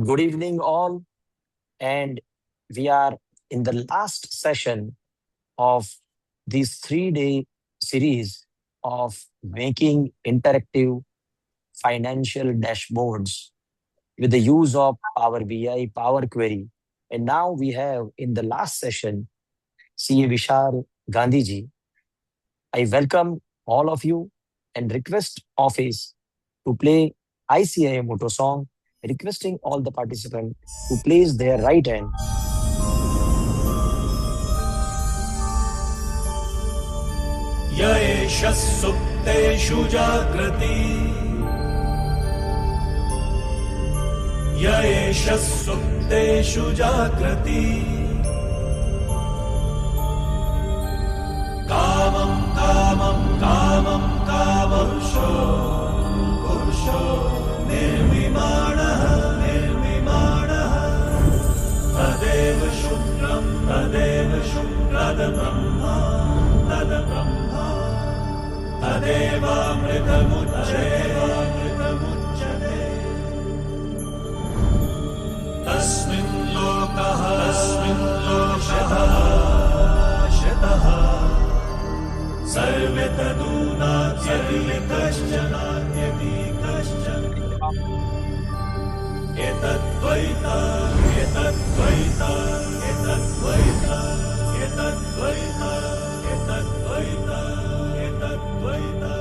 Good evening, all. And we are in the last session of this 3-day series of making interactive financial dashboards with the use of Power BI, Power Query. And now we have in the last session CA Vishal Gandhi ji. I welcome all of you and request office to play ICIA Moto song, requesting all the participants to place their right hand. य एष सुप्तेषु जाग्रति य एष सुप्तेषु जाग्रति कामं कामं कामं कामपुरुषो पुरुषो निर्विमाणः निर्विमाणः तदेव शुक्रं तद्ब्रह्मा तद्ब्रह्मा तदेवामृतमुच्यते तस्मिन् लोकः शतः सर्वे तदूनात्यपि कश्चन एतद्वैता एतद्वैता एतद्वैता एतद्वैता एतद्वैता एतद्वैता.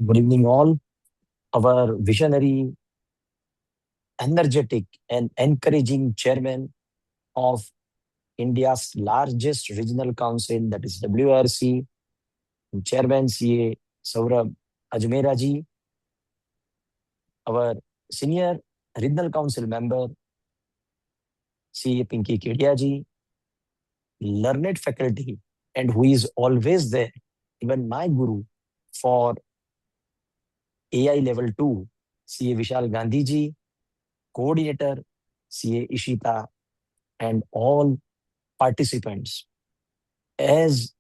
Good evening, all. Our visionary, energetic, and encouraging chairman of India's largest regional council, that is WRC, Chairman CA Saurabh Ajmera ji, our senior regional council member CA Pinky Kedia ji, learned faculty, and who is always there, even my guru for AI level 2, CA Vishal Gandhi ji, coordinator CA Ishita, and all participants. As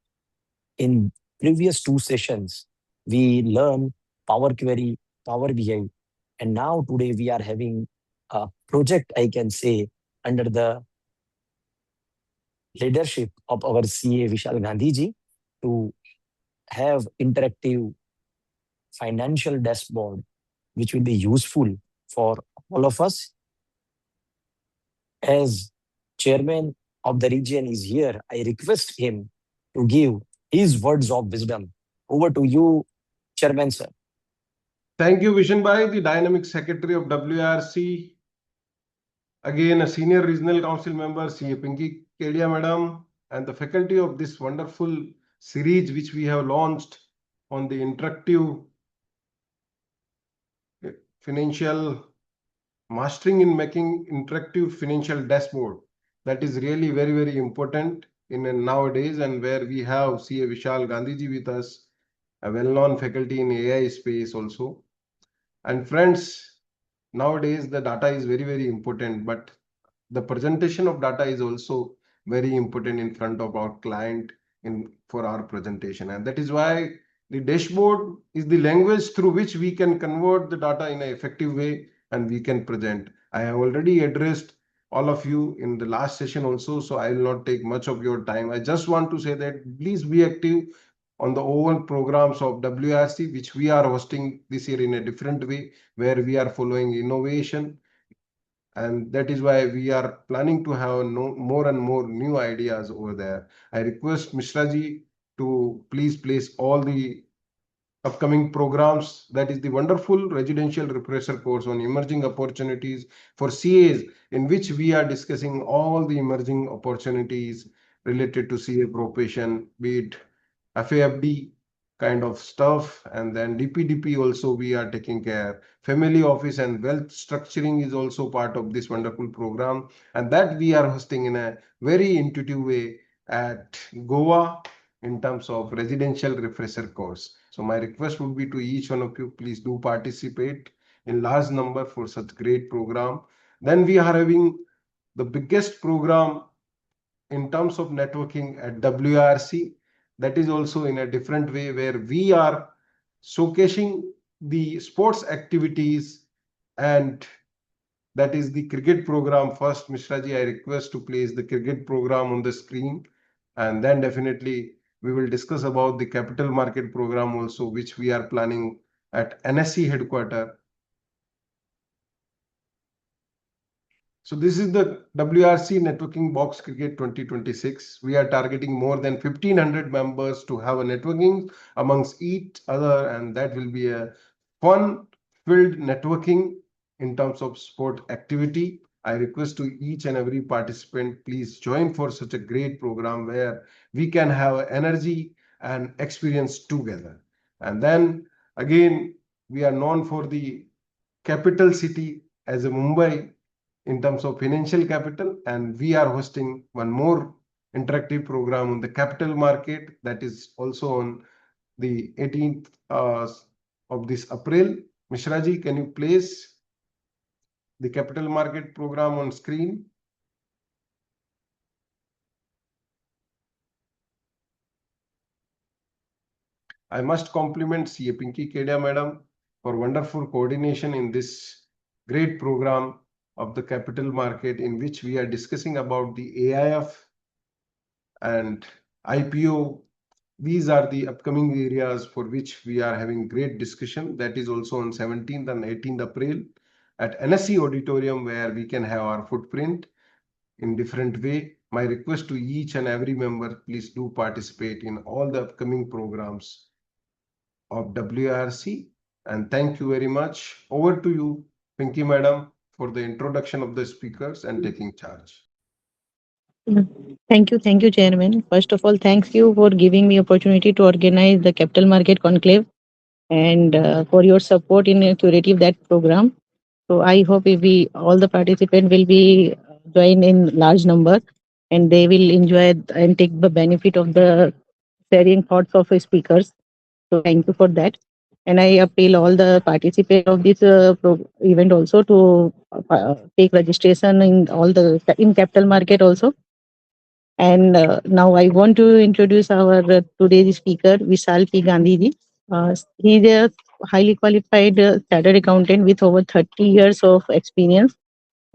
in previous two sessions, we learned Power Query, Power BI, and now today we are having a project, I can say, under the leadership of our CA Vishal Gandhi ji to have interactive financial dashboard, which will be useful for all of us. As chairman of the region is here, I request him to give his words of wisdom. Over to you, Chairman sir. Thank you, Vishan Bhai, the Dynamic Secretary of WRC. Again, a senior regional council member, CA Pinky Kedia Madam, and the faculty of this wonderful series which we have launched on the interactive financial mastering in making interactive financial dashboard. That is really very, very important in nowadays, and where we have CA Vishal Gandhi ji with us, a well-known faculty in AI space also. And friends, nowadays the data is very, very important, but the presentation of data is also very important in front of our client for our presentation. And that is why the dashboard is the language through which we can convert the data in an effective way and we can present. I have already addressed all of you in the last session also, so I will not take much of your time. I just want to say that please be active on the overall programs of WRC, which we are hosting this year in a different way, where we are following innovation. And that is why we are planning to have more and more new ideas over there. I request Mishra ji to please place all the upcoming programs. That is the wonderful residential refresher course on emerging opportunities for CAs, in which we are discussing all the emerging opportunities related to CA profession, be it FAFD kind of stuff, and then DPDP also we are taking care. Family office and wealth structuring is also part of this wonderful program, and that we are hosting in a very intuitive way at Goa in terms of residential refresher course. So my request would be to each one of you, please do participate in large number for such great program. Then we are having the biggest program in terms of networking at WRC. That is also in a different way, where we are showcasing the sports activities, and that is the cricket program. First, Mishraji, I request to place the cricket program on the screen, and then definitely we will discuss about the capital market program also, which we are planning at NSE headquarters. So this is the WRC Networking Box Cricket 2026. We are targeting more than 1,500 members to have a networking amongst each other, and that will be a fun-filled networking in terms of sport activity. I request to each and every participant, please join for such a great program where we can have energy and experience together. And then again, we are known for the capital city as a Mumbai in terms of financial capital, and we are hosting one more interactive program on the capital market that is also on the 18th of this April. Mishraji, can you place the capital market program on screen? I must compliment CA Pinky Kedia madam for wonderful coordination in this great program of the capital market, in which we are discussing about the AIF and IPO. These are the upcoming areas for which we are having great discussion. That is also on 17th and 18th April at NSE auditorium, where we can have our footprint in different way. My request to each and every member, please do participate in all the upcoming programs of WRC. And thank you very much. Over to you, Pinky madam, for the introduction of the speakers and taking charge. Thank you, Chairman. First of all, thanks you for giving me opportunity to organize the Capital Market Conclave and for your support in curative that program. So I hope if we all the participant will be join in large number and they will enjoy and take the benefit of the sharing thoughts of the speakers. So thank you for that. And I appeal all the participants of this event also to take registration in all the in capital market also. And now I want to introduce our today's speaker, Vishal P. Gandhi ji. He is a highly qualified chartered accountant with over 30 years of experience,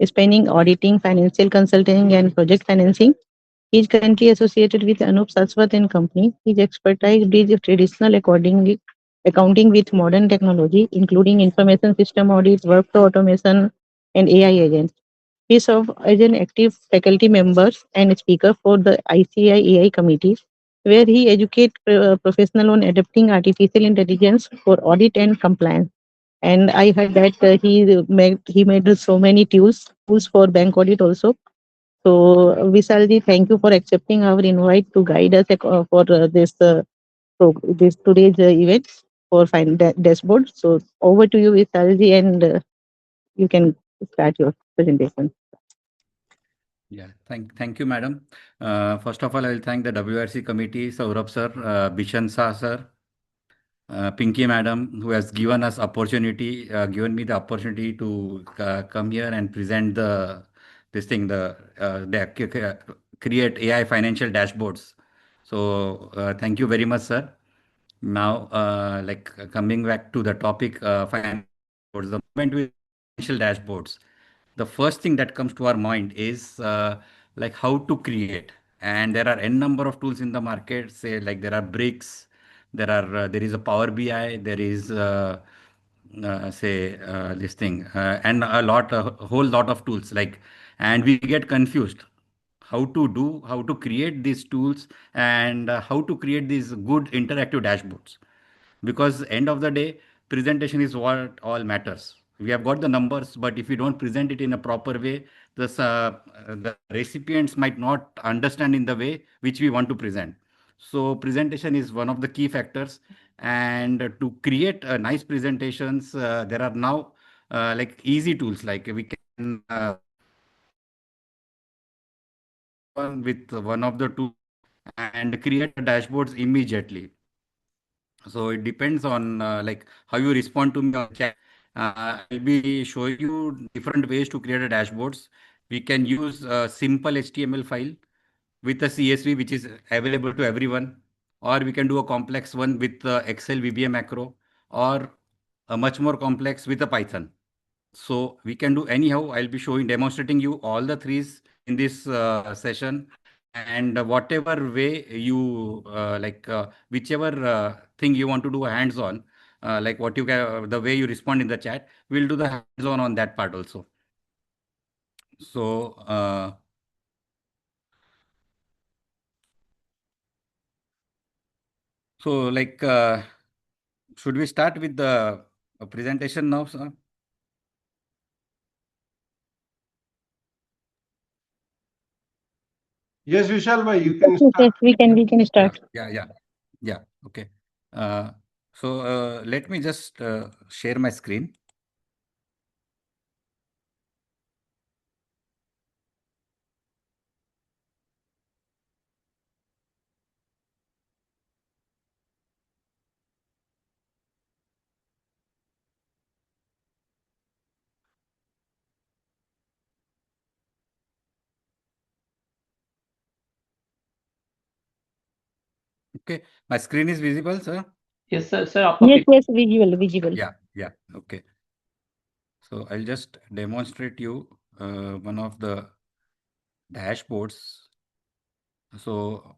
spanning auditing, financial consulting, and project financing. He is currently associated with Anup Saswat and Company. His expertise is traditional accounting with modern technology, including information system audit, workflow automation, and AI agents. He serves as an active faculty member and speaker for the ICI AI committee, where he educates professionals on adapting artificial intelligence for audit and compliance. And I heard that he made so many tools for bank audit also. So Vishalji, thank you for accepting our invite to guide us for this today's event for dashboard. So over to you, Vishalji, and you can start your presentation. Yeah, thank you, madam. First of all, I will thank the WRC committee, Saurabh sir, Bishan sir, Pinky madam, who has given me the opportunity to come here and present this thing, create AI financial dashboards. So thank you very much, sir. Now, coming back to the topic, financial dashboards. The moment we financial dashboards, the first thing that comes to our mind is like how to create. And there are n number of tools in the market. Say like there are bricks, there is a Power BI, there is this thing, and a whole lot of tools. And we get confused how to create these tools and how to create these good interactive dashboards, because end of the day presentation is what all matters. We have got the numbers, but if we don't present it in a proper way, the recipients might not understand in the way which we want to present. So presentation is one of the key factors, and to create nice presentations, there are now like easy tools, like we can with one of the tools and create dashboards immediately. So it depends on like how you respond to me on chat. I'll be showing you different ways to create a dashboards. We can use a simple HTML file with a CSV, which is available to everyone, or we can do a complex one with Excel VBA macro, or much more complex with a Python. So we can do anyhow. I'll be demonstrating you all the threes in this session, and whatever way you whichever thing you want to do hands-on, like what you can, the way you respond in the chat, we'll do the hands-on on that part also. So, so like, should we start with the presentation now, sir? Yes, Vishal bhai, you Yes, can yes, yes, start. we can Yeah, start. yeah, yeah, yeah. Okay. Uh, so let me just share my screen. Okay, my screen is visible, sir. Yes sir, आपका Yes, pic. yes, visible, visible. Yeah, yeah. Okay. So I'll just demonstrate you one of the dashboards. So,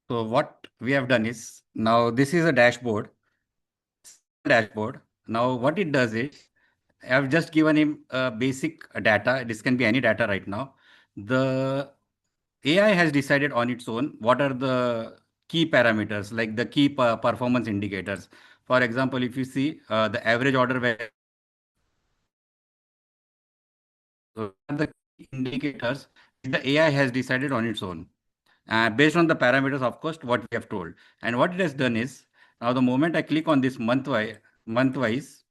so what we have done is, now this is a dashboard, simple dashboard. Now what it does is, I've just given him basic data. This can be any data right now. The AI has decided on its own what are the key parameters, like the key performance indicators. For example, if you see the average order value, so these are the key indicators which the AI has decided on its own, based on the parameters, of course, what we have told. And what it has done is, now the moment I click on this month wise,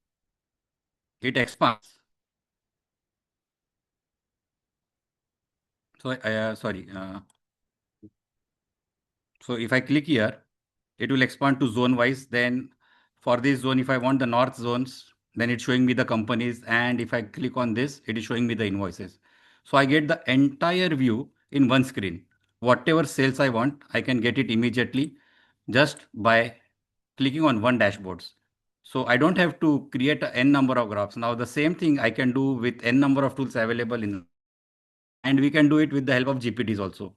it expands. So, sorry. So if I click here, it will expand to zone wise. Then for this zone, if I want the north zones, then it's showing me the companies. And if I click on this, it is showing me the invoices. So I get the entire view in one screen. Whatever sales I want, I can get it immediately just by clicking on one dashboards. So I don't have to create a n number of graphs. Now the same thing I can do with n number of tools available in, and we can do it with the help of GPTs also.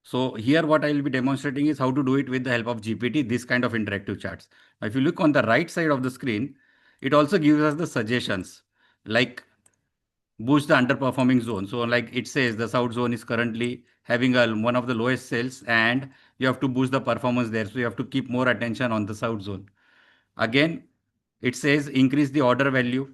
So here what I will be demonstrating is how to do it with the help of GPT, this kind of interactive charts. Now, if you look on the right side of the screen, it also gives us the suggestions like boost the underperforming zone. So like it says the south zone is currently having one of the lowest sales and you have to boost the performance there. So you have to keep more attention on the south zone. Again, it says increase the order value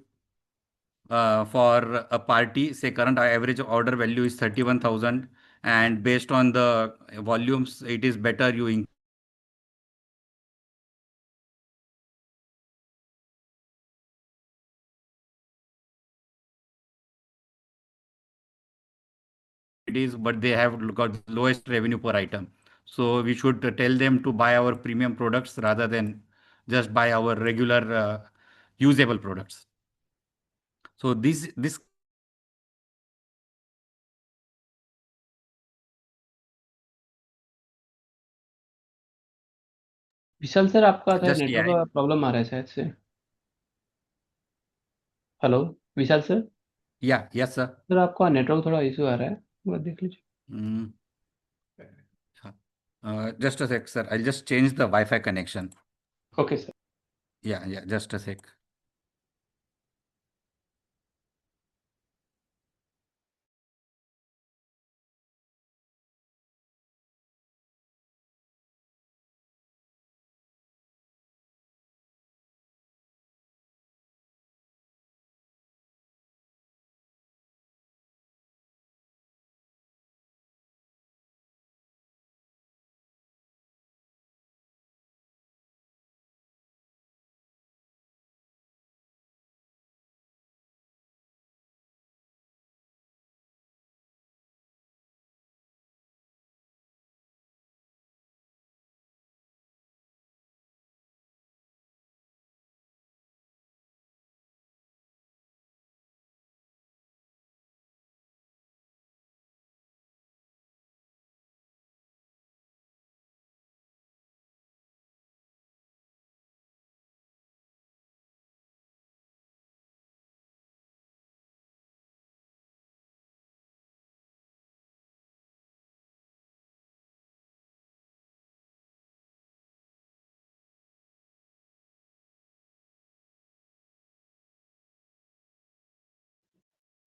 for a party. Say current average order value is 31,000, and based on the volumes, it is better you quantities, but they have got lowest revenue per item. So we should tell them to buy our premium products rather than just buy our regular usable products. So this Vishal sir आपका शायद just network AI. का problem आ रहा है शायद से। Hello Vishal sir. Yeah, yes, sir. Sir आपका network थोड़ा इशू आ रहा है, एक बार देख लीजिए। Mm, just a sec, sir. I'll just change the Wi-Fi connection. Okay sir. Yeah, yeah, just a sec.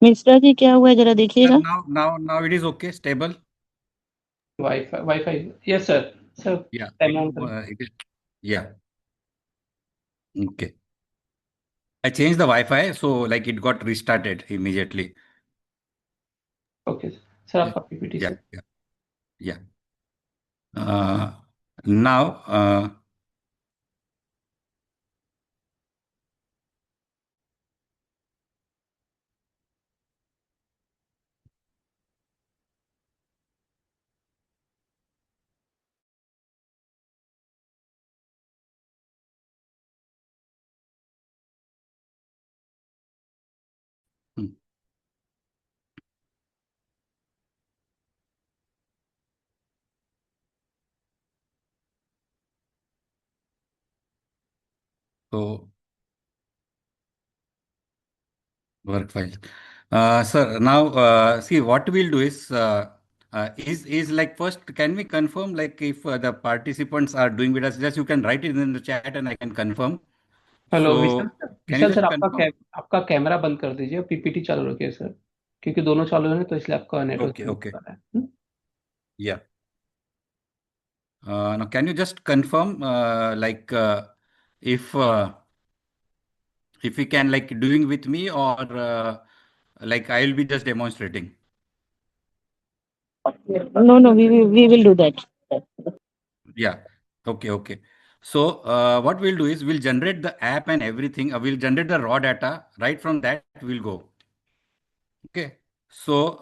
Mishra ji क्या हुआ है जरा Sir, देखिएगा। now it is okay, stable. Wifi yes sir sir Yeah, time on करें। it is. Yeah, okay. I changed the Wi-Fi, so like it got restarted immediately. Okay sir Yeah, आपका PPT yeah, sir. yeah, yeah. Uh, now, hmm, so work file. Sir, now see what we'll do is like first, can we confirm like if the participants are doing with us? Just you can write it in the chat and I can confirm. Hello Vishal So sir, can you Vishal sir just confirm? आपका camera बंद कर दीजिए, PPT चालू रखिए sir, क्योंकि दोनों चालू है ना, तो इसलिए आपका नेटवर्क Okay, इशू okay. आ रहा है। Yeah. Now can you just confirm like if we can like doing with me or like I will be just demonstrating. No, no, we will do that. Yeah. Okay. Okay. So what we'll do is we'll generate the app and everything. We'll generate the raw data. Right from that we'll go. Okay. So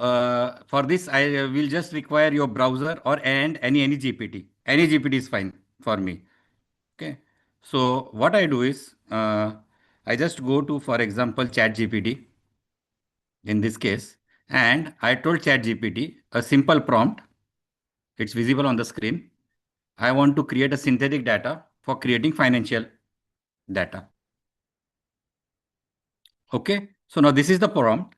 for this I will just require your browser or and any GPT. Any GPT is fine for me. Okay. So what I do is I just go to, for example, ChatGPT in this case, and I told ChatGPT a simple prompt. It's visible on the screen. I want to create a synthetic data for creating financial data. Okay. So now this is the prompt.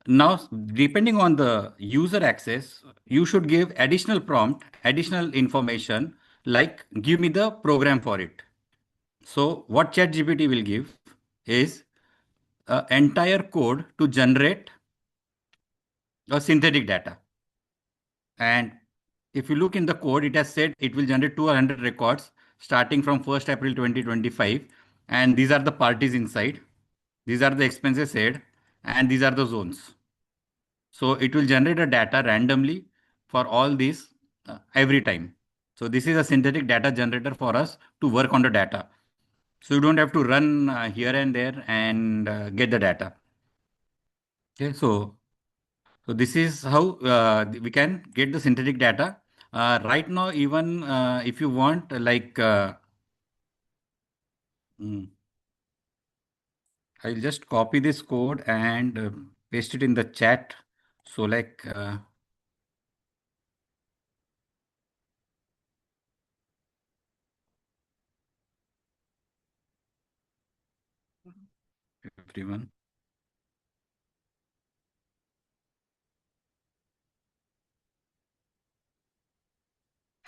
Now, depending on the user access, you should give additional prompt, additional information, like give me the program for it. So what ChatGPT will give is entire code to generate a synthetic data. And if you look in the code, it has said it will generate 200 records starting from 1st April 2025. And these are the parties inside. These are the expenses said, and these are the zones. So it will generate a data randomly for all these every time. So this is a synthetic data generator for us to work on the data. So you don't have to run here and there and get the data. Okay, so this is how we can get the synthetic data. Right now, even if you want, like, mm, I'll just copy this code and paste it in the chat. So, like, everyone.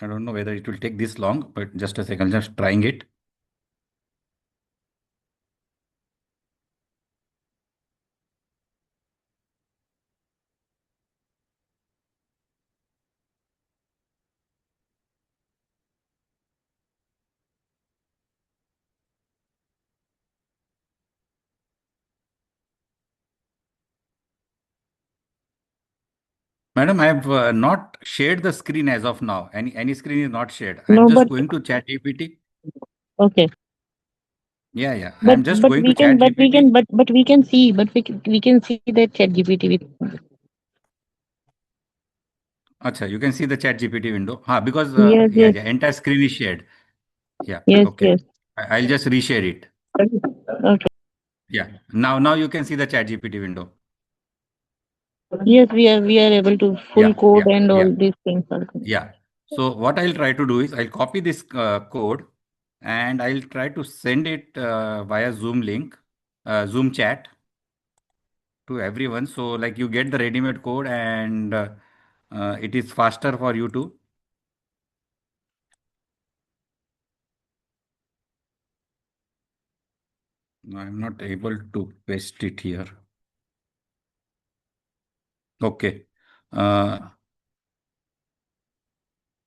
I don't know whether it will take this long, but just a second, just trying it. Madam, I have not shared the screen as of now. Any screen is not shared. I'm No, just but going to chat GPT. okay. Yeah, yeah. But I'm just but going to we can chat but we GPT. can but we can see we can see that chat GPT with. Acha, you can see the chat GPT window. Because Yes, yeah, yes, yeah, entire screen is shared. Yeah, yes, okay. yes. I'll just reshare it. Okay. Yeah. Now you can see the chat GPT window. Yes, we are able to full Yeah, code yeah, and yeah, all these things also. yeah. So what I'll try to do is I'll copy this code and I'll try to send it via Zoom link, Zoom chat to everyone. So like you get the ready-made code and it is faster for you to. No, I'm not able to paste it here. Okay. Uh,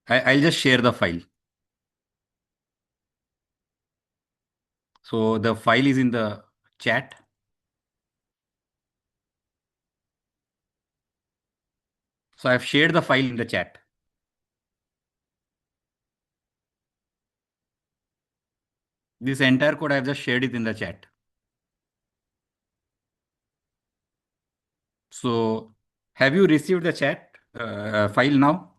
I'll just share the file. So the file is in the chat. So I've shared the file in the chat. This entire code I've just shared it in the chat. So have you received the chat file now?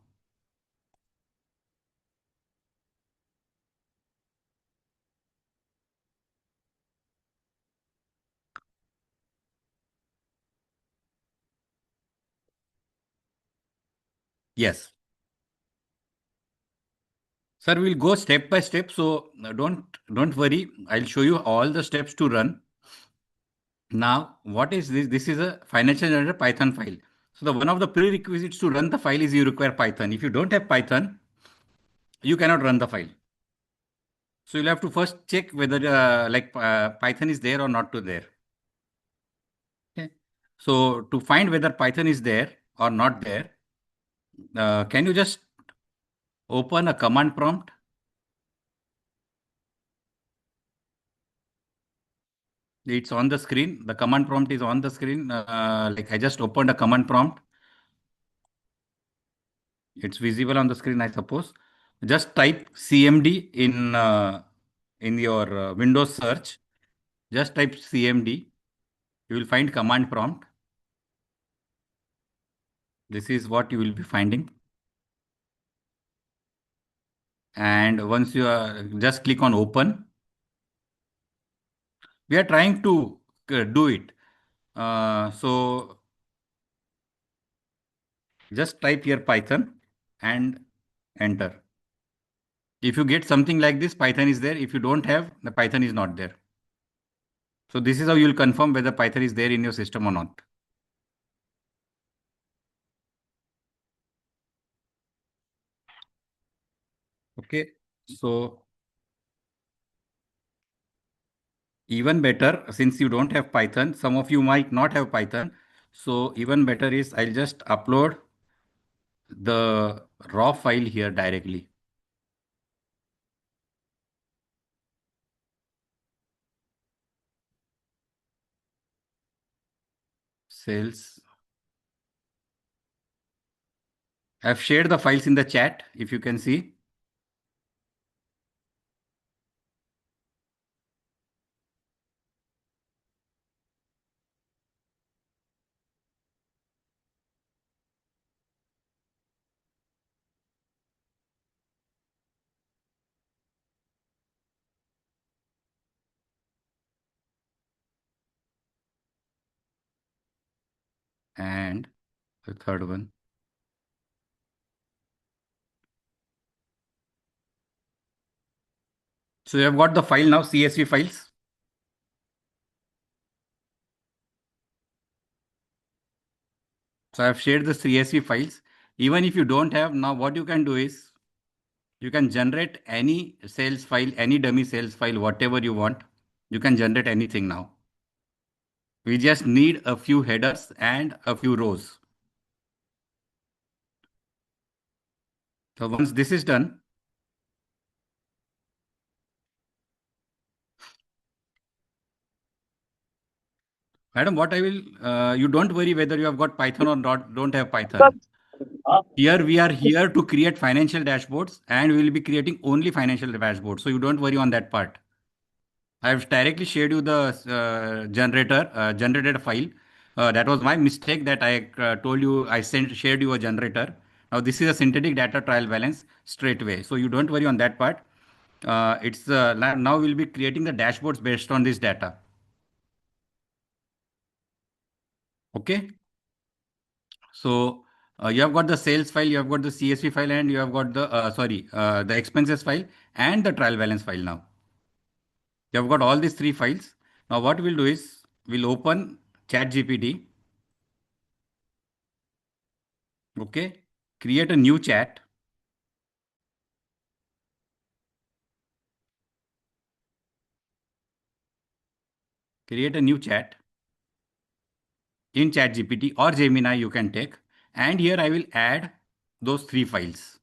Yes. Sir, we'll go step by step. So don't worry. I'll show you all the steps to run. Now, what is this? This is a financial generator Python file. So the one of the prerequisites to run the file is you require Python. If you don't have Python, you cannot run the file. So you'll have to first check whether Python is there or not to there. Okay. So to find whether Python is there or not there, can you just open a command prompt? It's on the screen. The command prompt is on the screen. Like I just opened a command prompt. It's visible on the screen, I suppose. Just type CMD in your Windows search. Just type CMD. You will find command prompt. This is what you will be finding. And once you just click on open. We are trying to do it. So just type here Python and enter. If you get something like this, Python is there. If you don't have, the Python is not there. So this is how you will confirm whether Python is there in your system or not. Okay. So even better, since you don't have Python, some of you might not have Python. So even better is I'll just upload the raw file here directly. Sales. I've shared the files in the chat, if you can see. And the third one. So you have got the file now, CSV files. So I have shared the CSV files. Even if you don't have, now what you can do is you can generate any sales file, any dummy sales file, whatever you want. You can generate anything now. We just need a few headers and a few rows. So once this is done, madam, what I will, you don't worry whether you have got Python or not, don't have Python. Here we are here to create financial dashboards and we will be creating only financial dashboards. So you don't worry on that part. I've directly shared you the generated file. That was my mistake that I told you I shared you a generator. Now this is a synthetic data trial balance straight away. So you don't worry on that part. It's now we'll be creating the dashboards based on this data. Okay. So you have got the sales file, you have got the CSV file, and you have got the the expenses file and the trial balance file now. You have got all these three files. Now what we'll do is we'll open ChatGPT. Okay. Create a new chat. Create a new chat. in ChatGPT or Gemini you can take, and here I will add those three files.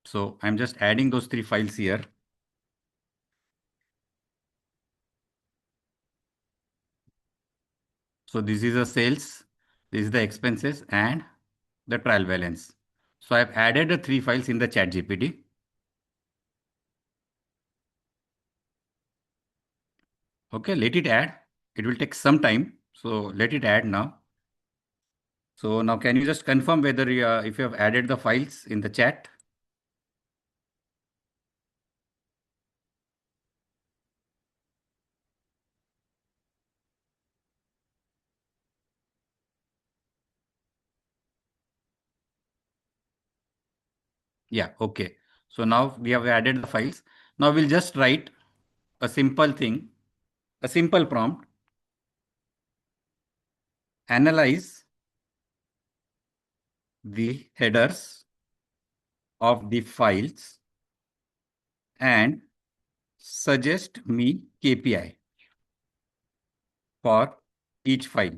So I'm just adding those three files here. So this is the sales, this is the expenses and the trial balance. So I've added the three files in the ChatGPT. Okay, let it add. It will take some time. So let it add now. So now can you just confirm whether if you have added the files in the chat? Yeah, okay. So now we have added the files. Now we'll just write a simple thing, a simple prompt. Analyze the headers of the files and suggest me KPI for each file.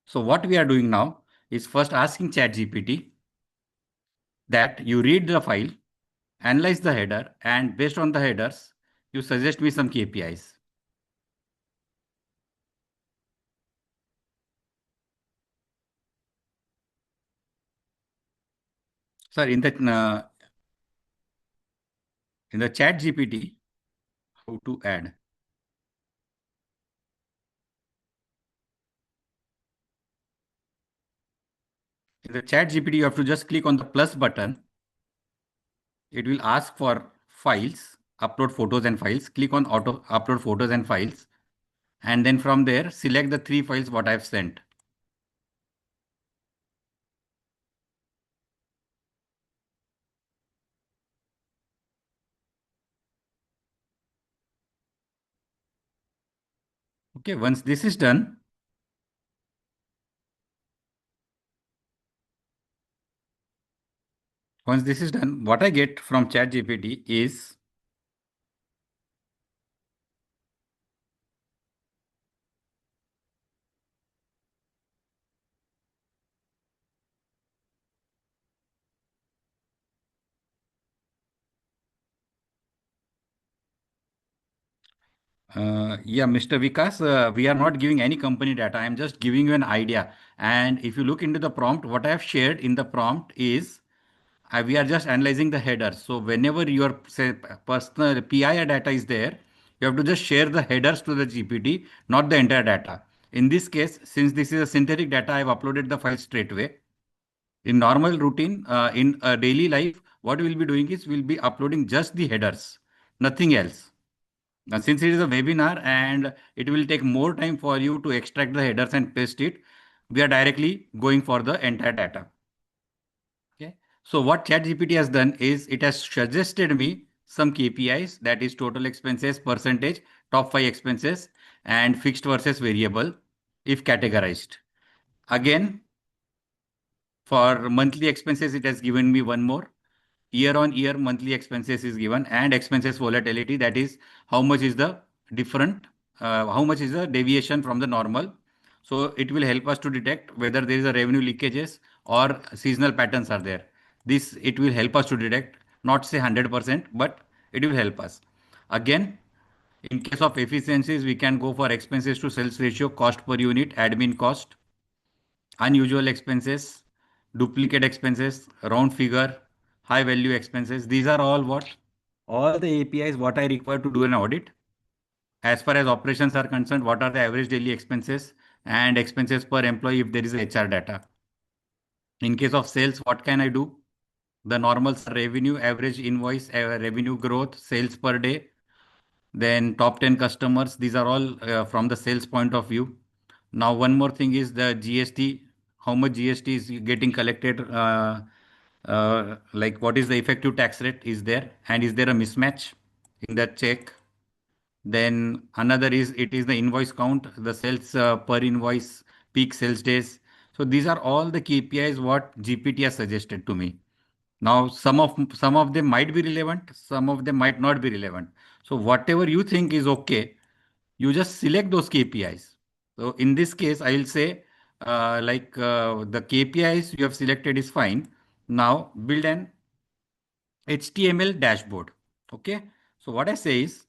So what we are doing now is first asking ChatGPT that you read the file, analyze the header, and based on the headers, you suggest me some KPIs. Sir, in the ChatGPT, how to add? In the ChatGPT, you have to just click on the plus button. It will ask for files, upload photos and files. Click on auto upload photos and files. And then from there, select the three files what I've sent. Okay, once this is done, what I get from ChatGPT is yeah, Mr. Vikas, we are not giving any company data. I am just giving you an idea. And if you look into the prompt, what I have shared in the prompt is we are just analyzing the headers. So whenever your say personal PI data is there, you have to just share the headers to the GPT, not the entire data. In this case, since this is a synthetic data, I have uploaded the file straight away. In normal routine, in a daily life, what we'll be doing is we'll be uploading just the headers, nothing else. Now, since it is a webinar and it will take more time for you to extract the headers and paste it, we are directly going for the entire data. Okay. So what ChatGPT has done is it has suggested me some KPIs, that is total expenses, percentage, top five expenses, and fixed versus variable if categorized. Again, for monthly expenses, it has given me one more. Year on year monthly expenses is given, and expenses volatility, that is how much is the different, how much is the deviation from the normal. So it will help us to detect whether there is a revenue leakages or seasonal patterns are there. This it will help us to detect, not say 100%, but it will help us. Again, in case of efficiencies, we can go for expenses to sales ratio, cost per unit, admin cost, unusual expenses, duplicate expenses, round figure, high value expenses. These are all what? All the APIs what I require to do an audit. As far as operations are concerned, what are the average daily expenses and expenses per employee if there is HR data. In case of sales, what can I do? The normals are revenue, average invoice, revenue growth, sales per day, then top 10 customers. These are all from the sales point of view. Now, one more thing is the GST, how much GST is getting collected, like what is the effective tax rate is there, and is there a mismatch in that check? Then another is it is the invoice count, the sales per invoice, peak sales days. So these are all the KPIs what GPT has suggested to me. Now some of them might be relevant, some of them might not be relevant. So whatever you think is okay, you just select those KPIs. So in this case, I will say the KPIs you have selected is fine. Now build an HTML dashboard. Okay. So what I say is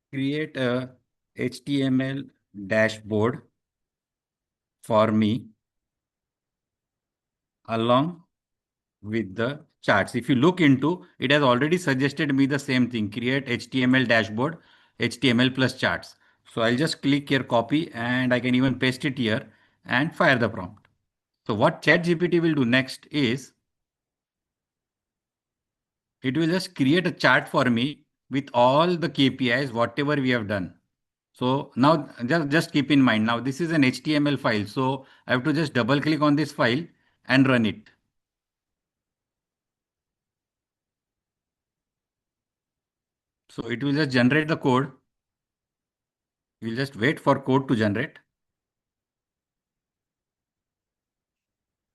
create a HTML dashboard for me along with the charts. If you look into, it has already suggested me the same thing, create HTML dashboard, HTML plus charts. So I'll just click here, copy, and I can even paste it here and fire the prompt. So what ChatGPT will do next is it will just create a chart for me with all the KPIs, whatever we have done. So now just keep in mind, now this is an HTML file. So I have to just double click on this file and run it. So it will just generate the code. We'll just wait for code to generate.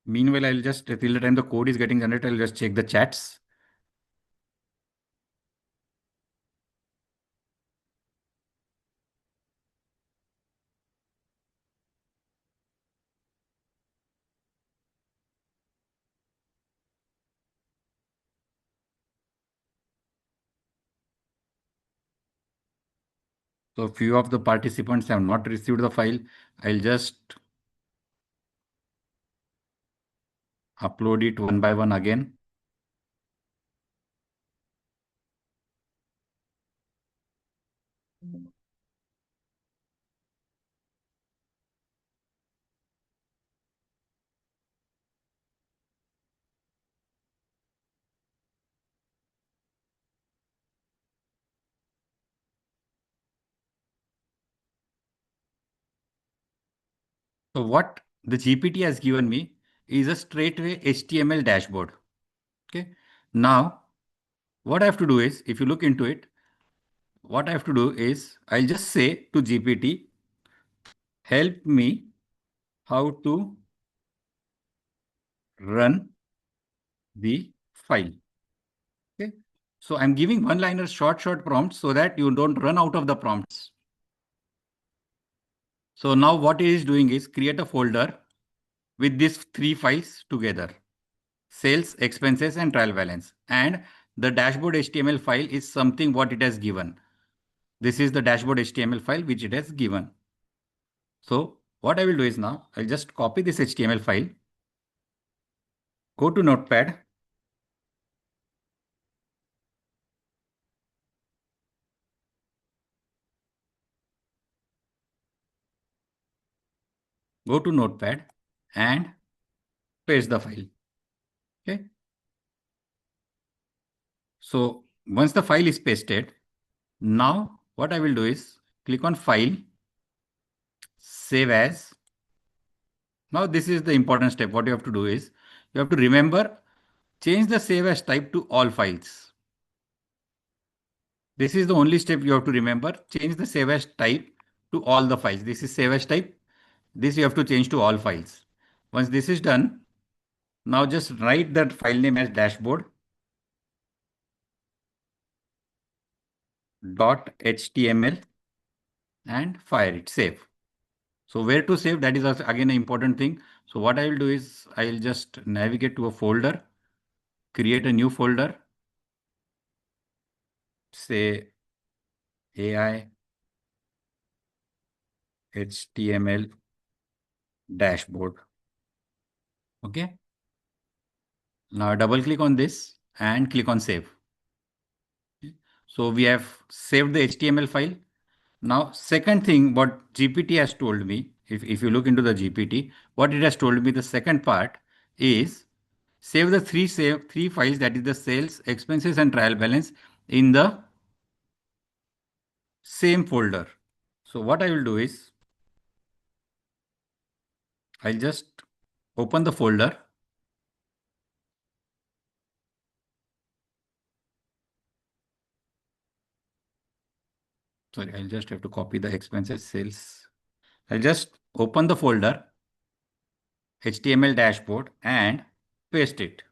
Meanwhile, I'll just, till the time the code is getting generated, I'll just check the chats. So few of the participants have not received the file. I'll just upload it one by one again. So what the GPT has given me is a straightaway HTML dashboard. Okay. Now, what I have to do is, if you look into it, what I have to do is, I'll just say to GPT, help me how to run the file. Okay. So I'm giving one-liner short prompts so that you don't run out of the prompts. So now what it is doing is create a folder with these three files together: sales, expenses, and trial balance. And the dashboard HTML file is something what it has given. This is the dashboard HTML file which it has given. So what I will do is now I'll just copy this HTML file, go to Notepad, and paste the file. Okay. So once the file is pasted, now what I will do is click on File, Save As. Now this is the important step. What you have to do is you have to remember, change the Save As type to all files. This is the only step you have to remember. Change the Save As type to all the files. This is Save As type. This you have to change to all files. Once this is done, now just write that file name as dashboard.html and fire it, save. So where to save, that is also again an important thing. So what I will do is I will just navigate to a folder, create a new folder, say AI HTML dashboard. Okay. Now double click on this and click on save. So we have saved the HTML file. Now, second thing, what GPT has told me, if you look into the GPT, what it has told me, the second part is save the three files, that is the sales, expenses, and trial balance in the same folder. So what I will do is I'll just open the folder. Sorry, I'll just have to copy the expenses, sales. I'll just open the folder, HTML dashboard, and paste it.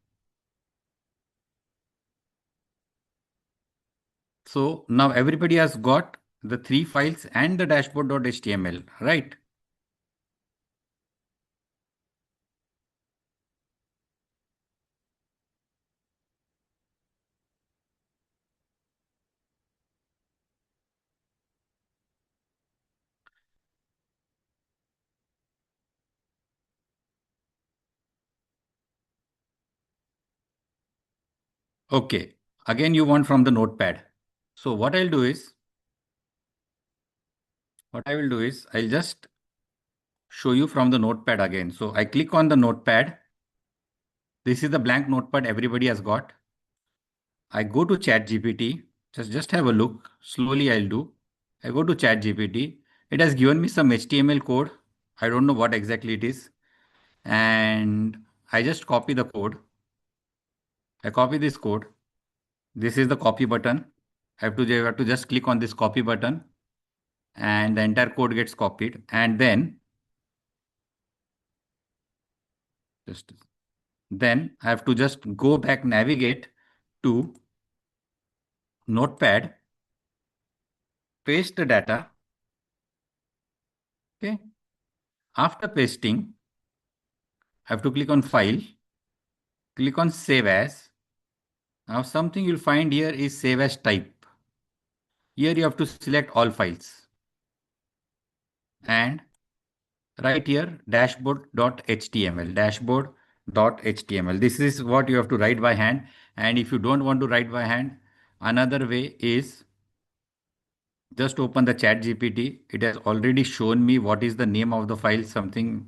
So now everybody has got the three files and the dashboard.html, right? Okay. Again, you want from the notepad. So what I will do is I'll just show you from the notepad again. So I click on the notepad. This is the blank notepad everybody has got. I go to ChatGPT. Just have a look. Slowly I'll do. I go to ChatGPT. It has given me some HTML code. I don't know what exactly it is. And I just copy the code. I copy this code. This is the copy button. I have to just click on this copy button and the entire code gets copied. And just then I have to just go back, navigate to notepad, paste the data. Okay. After pasting, I have to click on file, click on save as. Now something you'll find here is save as type. Here you have to select all files and write here dashboard.html. This is what you have to write by hand. And if you don't want to write by hand, another way is just open the chat GPT. It has already shown me what is the name of the file, something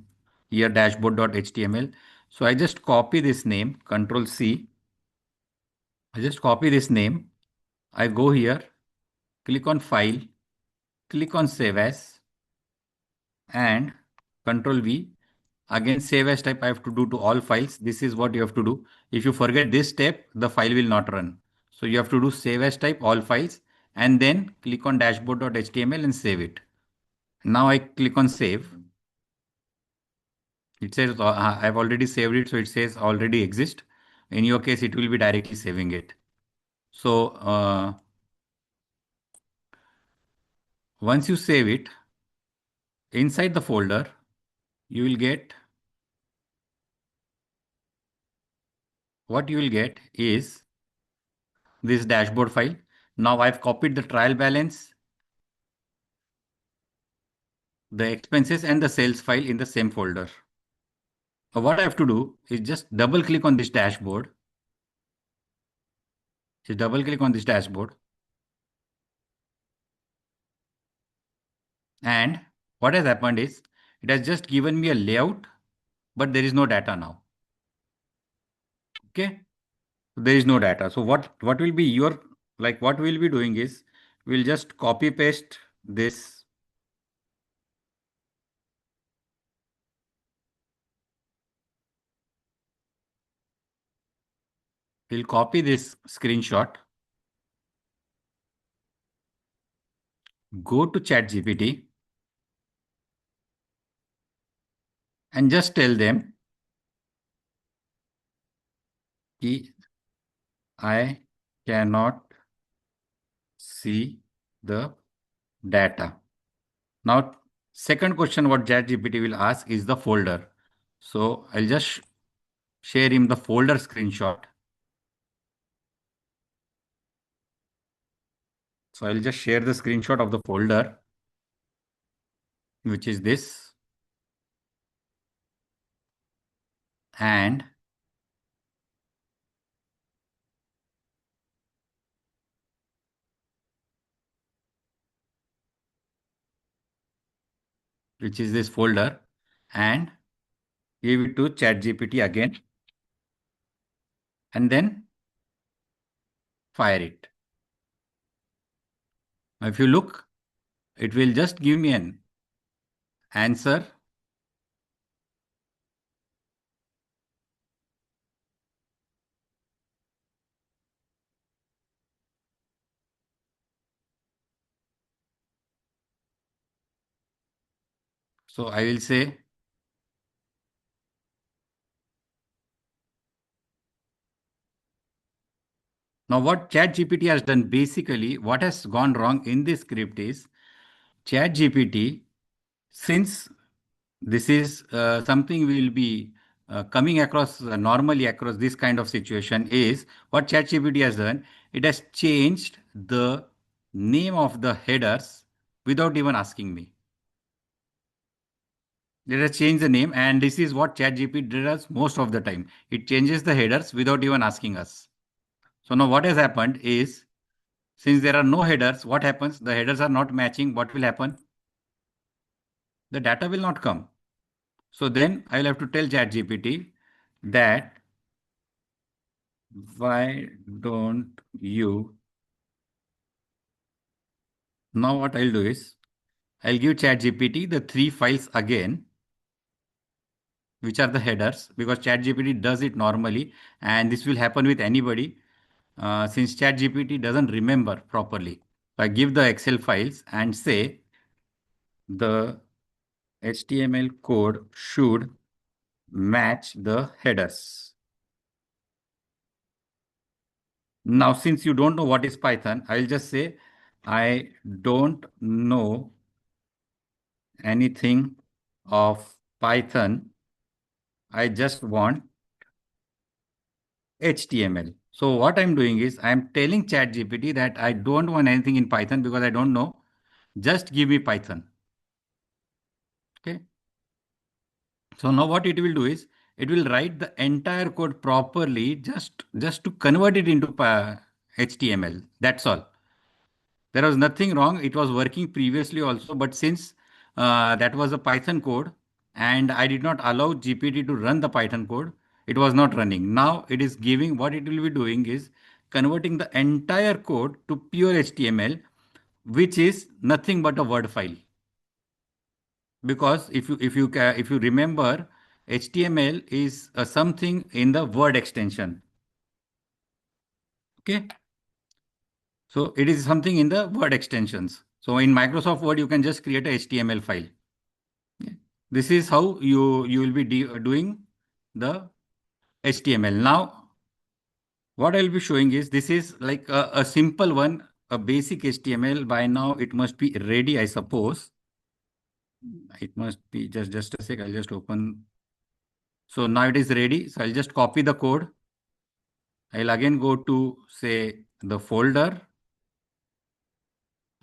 here dashboard.html. So I just copy this name, Control C. I just copy this name. I go here, click on file, click on save as and Control V. Again, save as type I have to do to all files. This is what you have to do. If you forget this step, the file will not run. So you have to do save as type all files and then click on dashboard.html and save it. Now I click on save. It says I've already saved it. So it says already exist. In your case, it will be directly saving it. So once you save it, inside the folder, you will get what you will get is this dashboard file. Now I've copied the trial balance, the expenses and the sales file in the same folder. What I have to do is just double click on this dashboard. Just double click on this dashboard. And what has happened is it has just given me a layout, but there is no data now. Okay. There is no data. So what will be your, like what we'll be doing is we'll just copy paste this. We'll copy this screenshot, go to ChatGPT and just tell them I cannot see the data. Now, second question what ChatGPT will ask is the folder. So I'll just share him the folder screenshot. So I'll just share the screenshot of the folder, which is this. And which is this folder and give it to ChatGPT again and then fire it. Now, if you look, it will just give me an answer. So I will say, Now, what ChatGPT has done basically, what has gone wrong in this script is ChatGPT, since this is something we will be coming across normally across this kind of situation, is what ChatGPT has done. It has changed the name of the headers without even asking me. It has changed the name, and this is what ChatGPT does most of the time. It changes the headers without even asking us. So now what has happened is, since there are no headers, what happens? The headers are not matching. What will happen? The data will not come. So then I will have to tell ChatGPT that why don't you. Now what I'll do is I'll give ChatGPT the three files again, which are the headers, because ChatGPT does it normally, and this will happen with anybody since ChatGPT doesn't remember properly. So I give the Excel files and say the HTML code should match the headers. Now, since you don't know what is Python, I'll just say I don't know anything of Python. I just want HTML. So what I'm doing is I'm telling ChatGPT that I don't want anything in Python because I don't know. Just give me Python. Okay. So now what it will do is it will write the entire code properly just to convert it into HTML. That's all. There was nothing wrong. It was working previously also, but since that was a Python code and I did not allow GPT to run the Python code, it was not running. Now it is giving, what it will be doing is converting the entire code to pure HTML, which is nothing but a Word file. Because if you remember, HTML is something in the Word extension. Okay. So it is something in the Word extensions. So in Microsoft Word, you can just create a HTML file. Okay. This is how you will be doing the HTML. Now, what I'll be showing is this is like a simple one, a basic HTML. By now, it must be ready, I suppose. It must be just a sec. I'll just open. So now it is ready. So I'll just copy the code. I'll again go to say the folder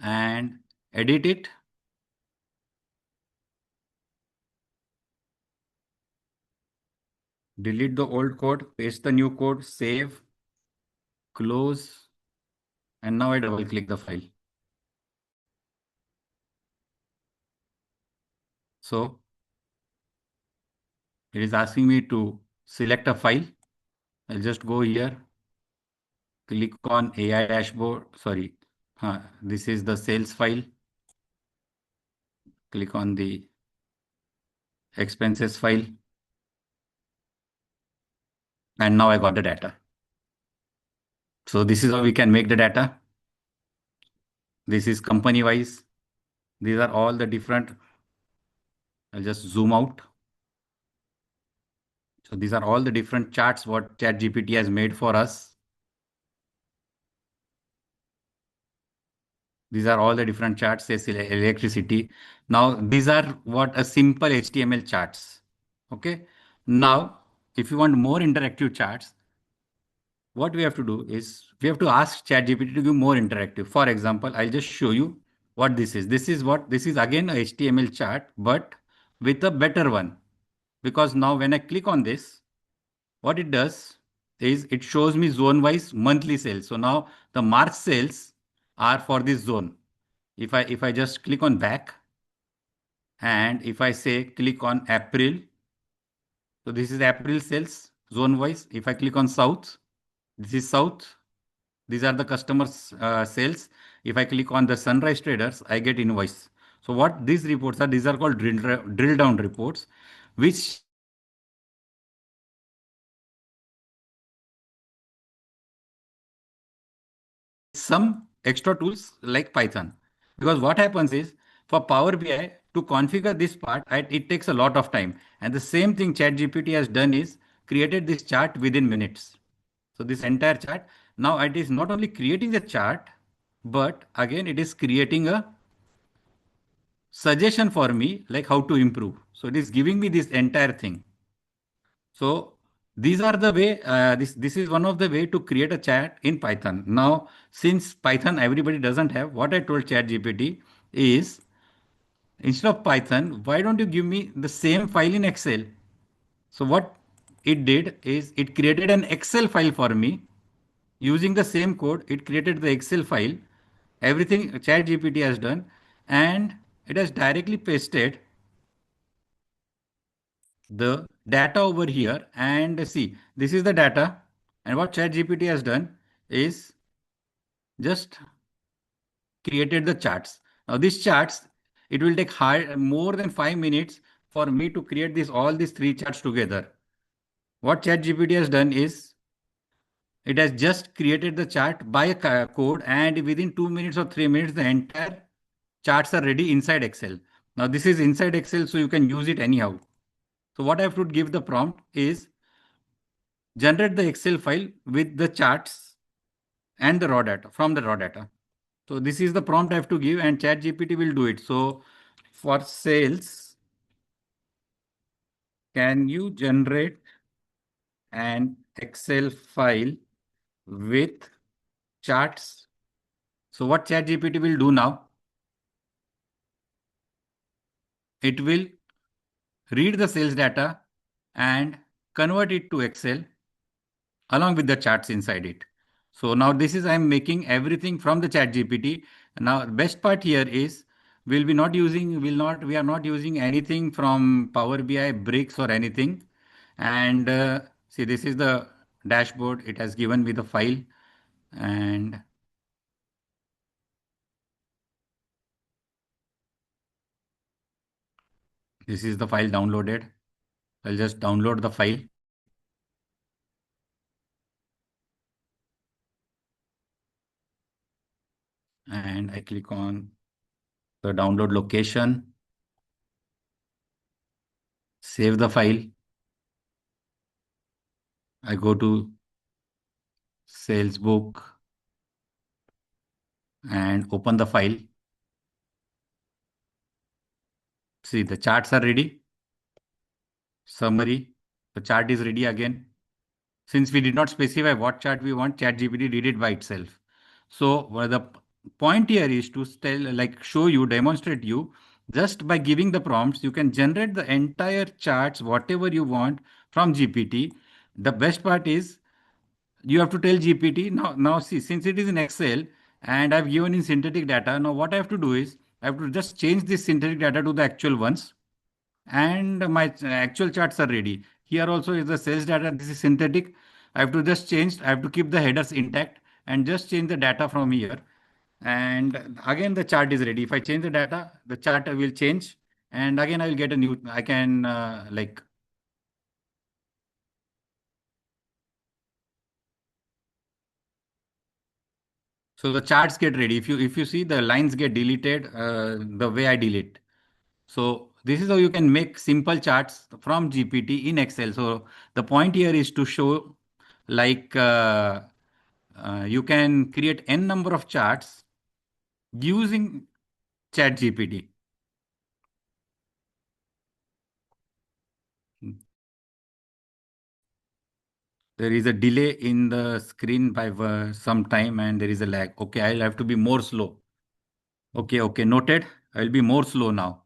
and edit it. Delete the old code, paste the new code, save, close, and now I double click the file. So it is asking me to select a file. I'll just go here, click on AI dashboard. Sorry, this is the sales file. Click on the expenses file. And now I got the data. So this is how we can make the data. This is company wise. These are all the different. I'll just zoom out. So these are all the different charts what ChatGPT has made for us. These are all the different charts, say electricity. Now, these are what a simple HTML charts. Okay. Now, if you want more interactive charts, what we have to do is we have to ask ChatGPT to give more interactive. For example, I'll just show you what this is. This is again a HTML chart, but with a better one. Because now when I click on this, what it does is it shows me zone wise monthly sales. So now the March sales are for this zone. If I just click on back and if I say click on April, so this is April sales zone wise. If I click on south, this is south. These are the customers sales. If I click on the Sunrise Traders, I get invoice. So what these reports are, these are called drill down reports, which some extra tools like Python. Because what happens is for Power BI to configure this part, it takes a lot of time. And the same thing ChatGPT has done is created this chart within minutes. So this entire chart Now it is not only creating the chart, but again it is creating a suggestion for me like how to improve. So it is giving me this entire thing. So these are the way, this is one of the way to create a chat in Python. Now, since Python everybody doesn't have, what I told ChatGPT is, instead of Python, why don't you give me the same file in Excel? So what it did is it created an Excel file for me using the same code. It created the Excel file. Everything ChatGPT has done, and it has directly pasted the data over here. And see, this is the data. And what ChatGPT has done is just created the charts. Now these charts, it will take more than 5 minutes for me to create this all these three charts together. What ChatGPT has done is it has just created the chart by a code, and within 2 minutes or 3 minutes, the entire charts are ready inside Excel. Now this is inside Excel, so you can use it anyhow. So what I have to give the prompt is generate the Excel file with the charts and the raw data from the raw data. So this is the prompt I have to give, and ChatGPT will do it. So for sales, can you generate an Excel file with charts? So what ChatGPT will do now, it will read the sales data and convert it to Excel along with the charts inside it. So now this is I'm making everything from the chat GPT. Now the best part here is we are not using anything from Power BI bricks or anything. And see, this is the dashboard. It has given me the file, and this is the file downloaded. I'll just download the file, and I click on the download location, save the file. I go to sales book and open the file. See, the charts are ready. Summary, the chart is ready again. Since we did not specify what chart we want, ChatGPT did it by itself. So the point here is to show you, demonstrate you, just by giving the prompts, you can generate the entire charts, whatever you want from GPT. The best part is you have to tell GPT now see, since it is in Excel and I've given in synthetic data, now what I have to do is I have to just change this synthetic data to the actual ones, and my actual charts are ready. Here also is the sales data. This is synthetic. I have to just change. I have to keep the headers intact and just change the data from here. And again, the chart is ready. If I change the data, the chart will change. And again, I will get a new, I can so the charts get ready. If you see, the lines get deleted the way I delete. So this is how you can make simple charts from GPT in Excel. So the point here is to show like you can create n number of charts using Chat GPT. There is a delay in the screen by some time, and there is a lag. Okay, I'll have to be more slow. Okay, noted. I'll be more slow now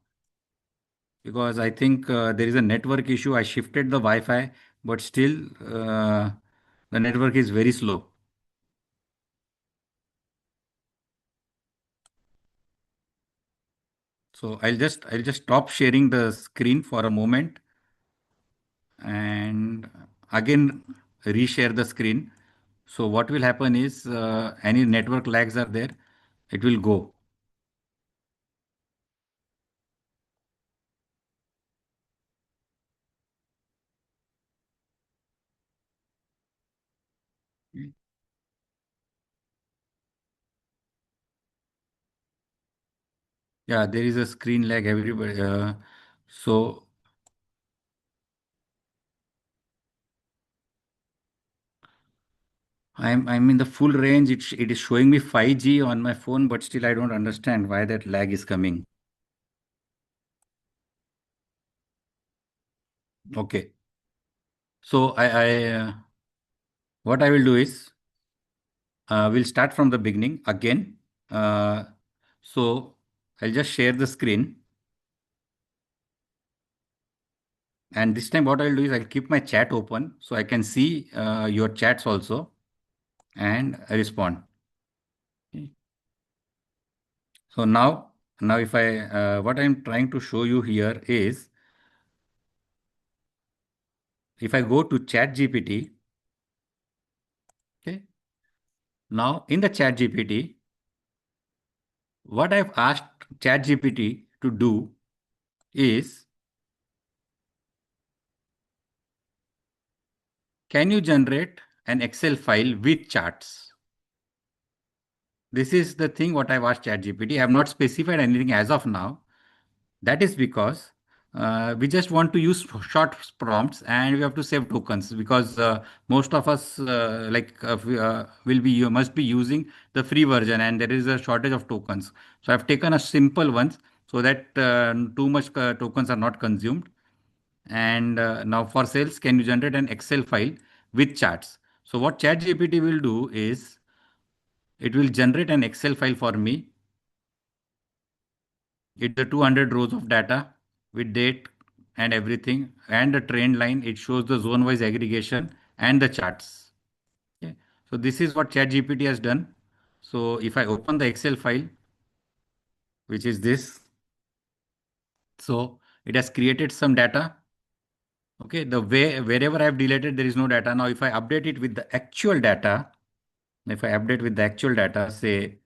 because I think there is a network issue. I shifted the Wi-Fi, but still the network is very slow. So I'll just stop sharing the screen for a moment and again reshare the screen. So what will happen is any network lags are there, it will go. Yeah, there is a screen lag everybody. So I'm in the full range. It is showing me 5G on my phone, but still I don't understand why that lag is coming. Okay. So what I will do is we'll start from the beginning again. Uh, so I'll just share the screen, and this time what I'll do is I'll keep my chat open so I can see your chats also and respond. Okay. So now if I what I'm trying to show you here is if I go to chat GPT. Okay. Now in the chat GPT, what I've asked chat GPT to do is, can you generate an Excel file with charts? This is the thing what I've asked ChatGPT. I have not specified anything as of now. That is because we just want to use short prompts and we have to save tokens because most of us will be you must be using the free version and there is a shortage of tokens. So I've taken a simple ones so that too much tokens are not consumed. And now for sales, can you generate an Excel file with charts? So what ChatGPT will do is it will generate an Excel file for me. It's the 200 rows of data with date and everything and the trend line. It shows the zone wise aggregation and the charts. Okay. So this is what ChatGPT has done. So if I open the Excel file, which is this, so it has created some data. Okay, the way wherever I have deleted, there is no data. Now, if I update it with the actual data, if I update with the actual data, say,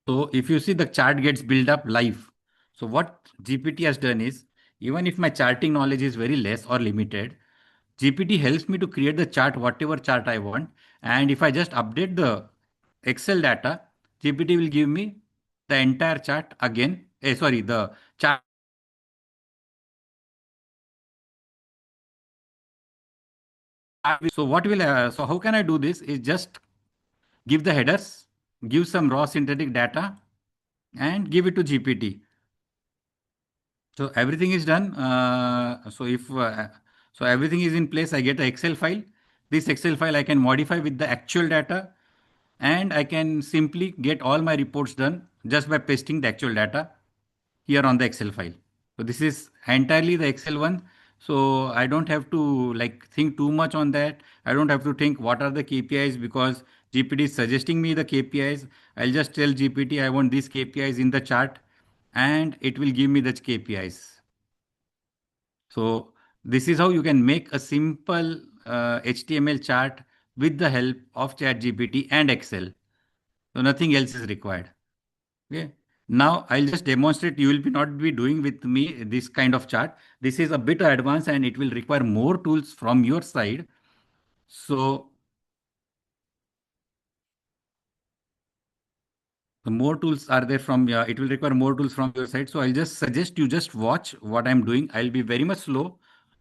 so if you see the chart gets built up live. So what GPT has done is, even if my charting knowledge is very less or limited, GPT helps me to create the chart, whatever chart I want. And if I just update the Excel data, GPT will give me the entire chart again. Sorry, the chart. So what will so how can I do this? Is just give the headers, give some raw synthetic data, and give it to GPT. So everything is done. So everything is in place, I get an Excel file. This Excel file I can modify with the actual data, and I can simply get all my reports done just by pasting the actual data here on the Excel file. So this is entirely the Excel one. So I don't have to like think too much on that. I don't have to think what are the KPIs because GPT is suggesting me the KPIs. I'll just tell GPT I want these KPIs in the chart and it will give me the KPIs. So this is how you can make a simple HTML chart with the help of ChatGPT and Excel. So nothing else is required. Okay. Now I'll just demonstrate. You will be not be doing with me this kind of chart. This is a bit advanced and it will require more tools from your side. So the more tools are there from it will require more tools from your side. So I'll just suggest you just watch what I'm doing. I'll be very much slow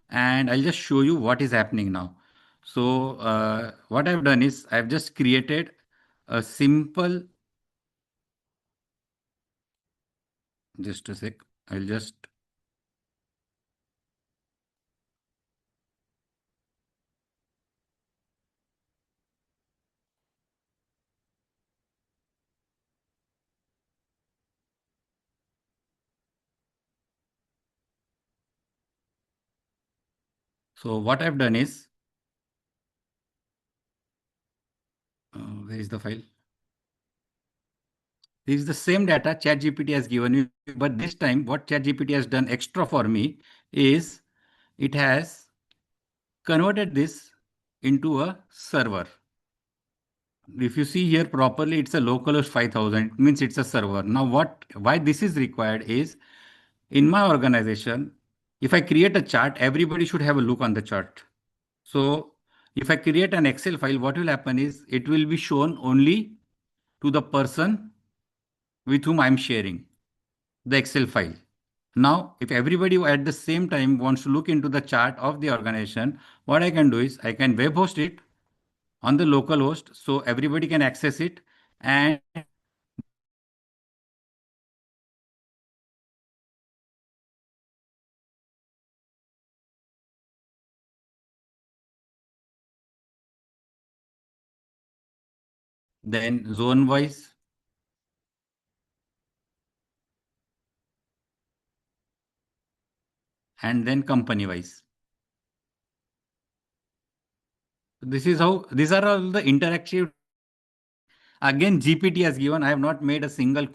and I'll just show you what is happening now. So what I've done is I've just created a simple, just a sec. I'll just, so what I've done is, where is the file? This is the same data ChatGPT has given you, but this time what ChatGPT has done extra for me is it has converted this into a server. If you see here properly, it's a localhost 5000. It means it's a server. Now, why this is required is in my organization, if I create a chart, everybody should have a look on the chart. So If I create an Excel file, what will happen is it will be shown only to the person with whom I'm sharing the Excel file. Now, if everybody at the same time wants to look into the chart of the organization, what I can do is I can web host it on the local host so everybody can access it, and then zone wise, and then company wise. This is how, these are all the interactive dashboards. Again, GPT has given, I have not made a single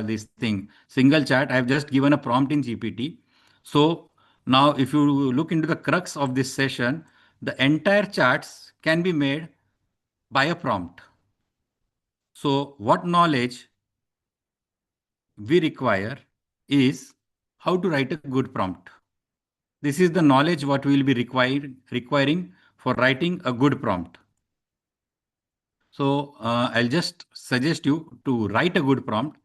this thing, single chart. I have just given a prompt in GPT. So now if you look into the crux of this session, the entire charts can be made by a prompt. So what knowledge we require is how to write a good prompt. This is the knowledge what we will be requiring for writing a good prompt. So I'll just suggest you to write a good prompt.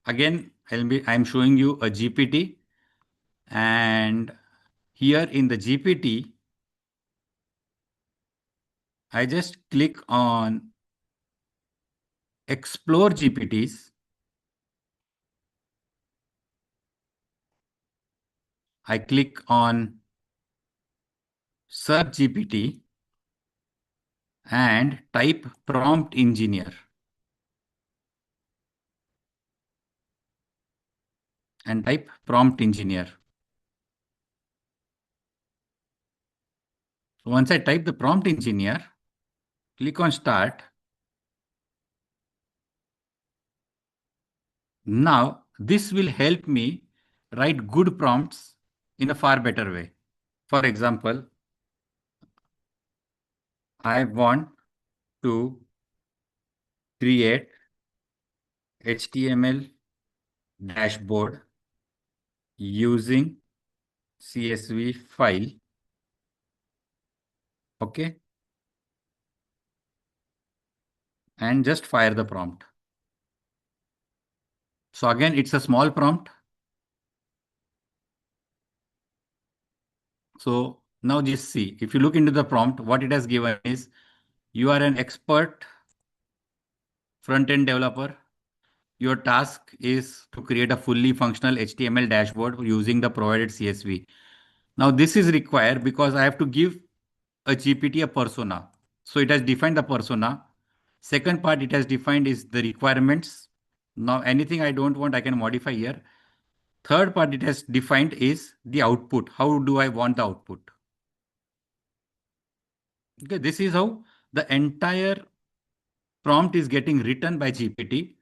Again, I'm showing you a GPT, and here in the GPT, I just click on explore GPTs. I click on search GPT and type prompt engineer and type prompt engineer. So once I type the prompt engineer, click on start. Now this will help me write good prompts in a far better way. For example, I want to create HTML dashboard using CSV file. Okay. And just fire the prompt. So again, it's a small prompt. So now just see, if you look into the prompt, what it has given is you are an expert front-end developer. Your task is to create a fully functional HTML dashboard using the provided CSV. Now this is required because I have to give a GPT a persona. So it has defined the persona. Second part it has defined is the requirements. Now anything I don't want, I can modify here. Third part it has defined is the output. How do I want the output? Okay, this is how the entire prompt is getting written by GPT.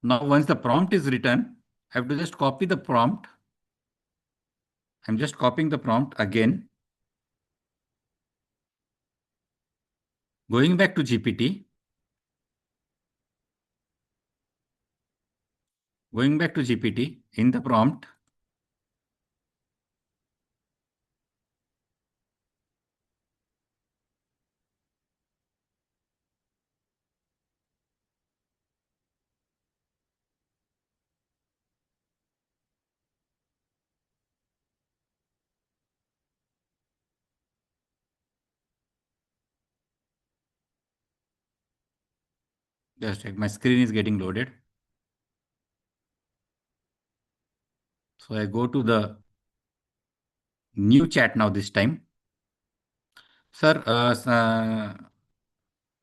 Now, once the prompt is written, I have to just copy the prompt. I'm just copying the prompt again. Going back to GPT. Going back to GPT in the prompt. Just check, my screen is getting loaded. So I go to the new chat now this time. Sir,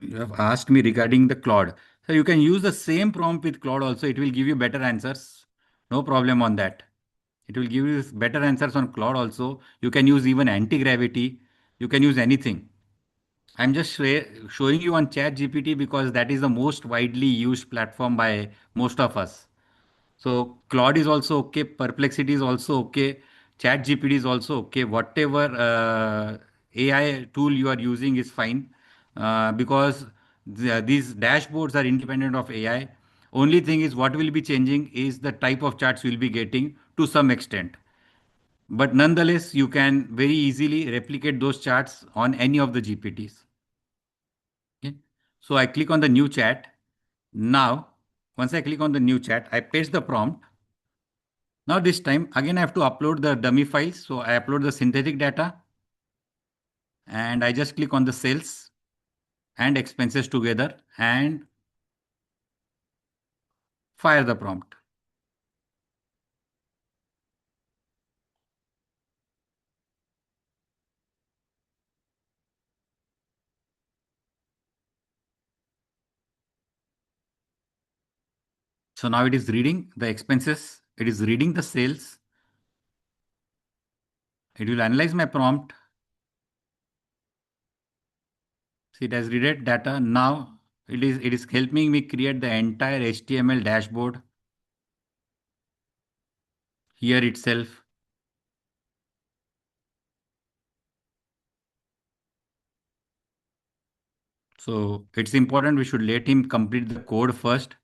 you have asked me regarding the Claude. So you can use the same prompt with Claude also. It will give you better answers. No problem on that. It will give you better answers on Claude also. You can use even anti-gravity. You can use anything. I'm just showing you on Chat GPT because that is the most widely used platform by most of us. So Claude is also okay, Perplexity is also okay, Chat GPT is also okay. Whatever AI tool you are using is fine because these dashboards are independent of AI. Only thing is what will be changing is the type of charts you'll be getting to some extent. But nonetheless, you can very easily replicate those charts on any of the GPTs. So I click on the new chat. Now, once I click on the new chat, I paste the prompt. Now this time again I have to upload the dummy files. So I upload the synthetic data and I just click on the sales and expenses together and fire the prompt. So now it is reading the expenses, it is reading the sales, it will analyze my prompt. See, it has read data. Now it is helping me create the entire HTML dashboard here itself. So it's important we should let him complete the code first.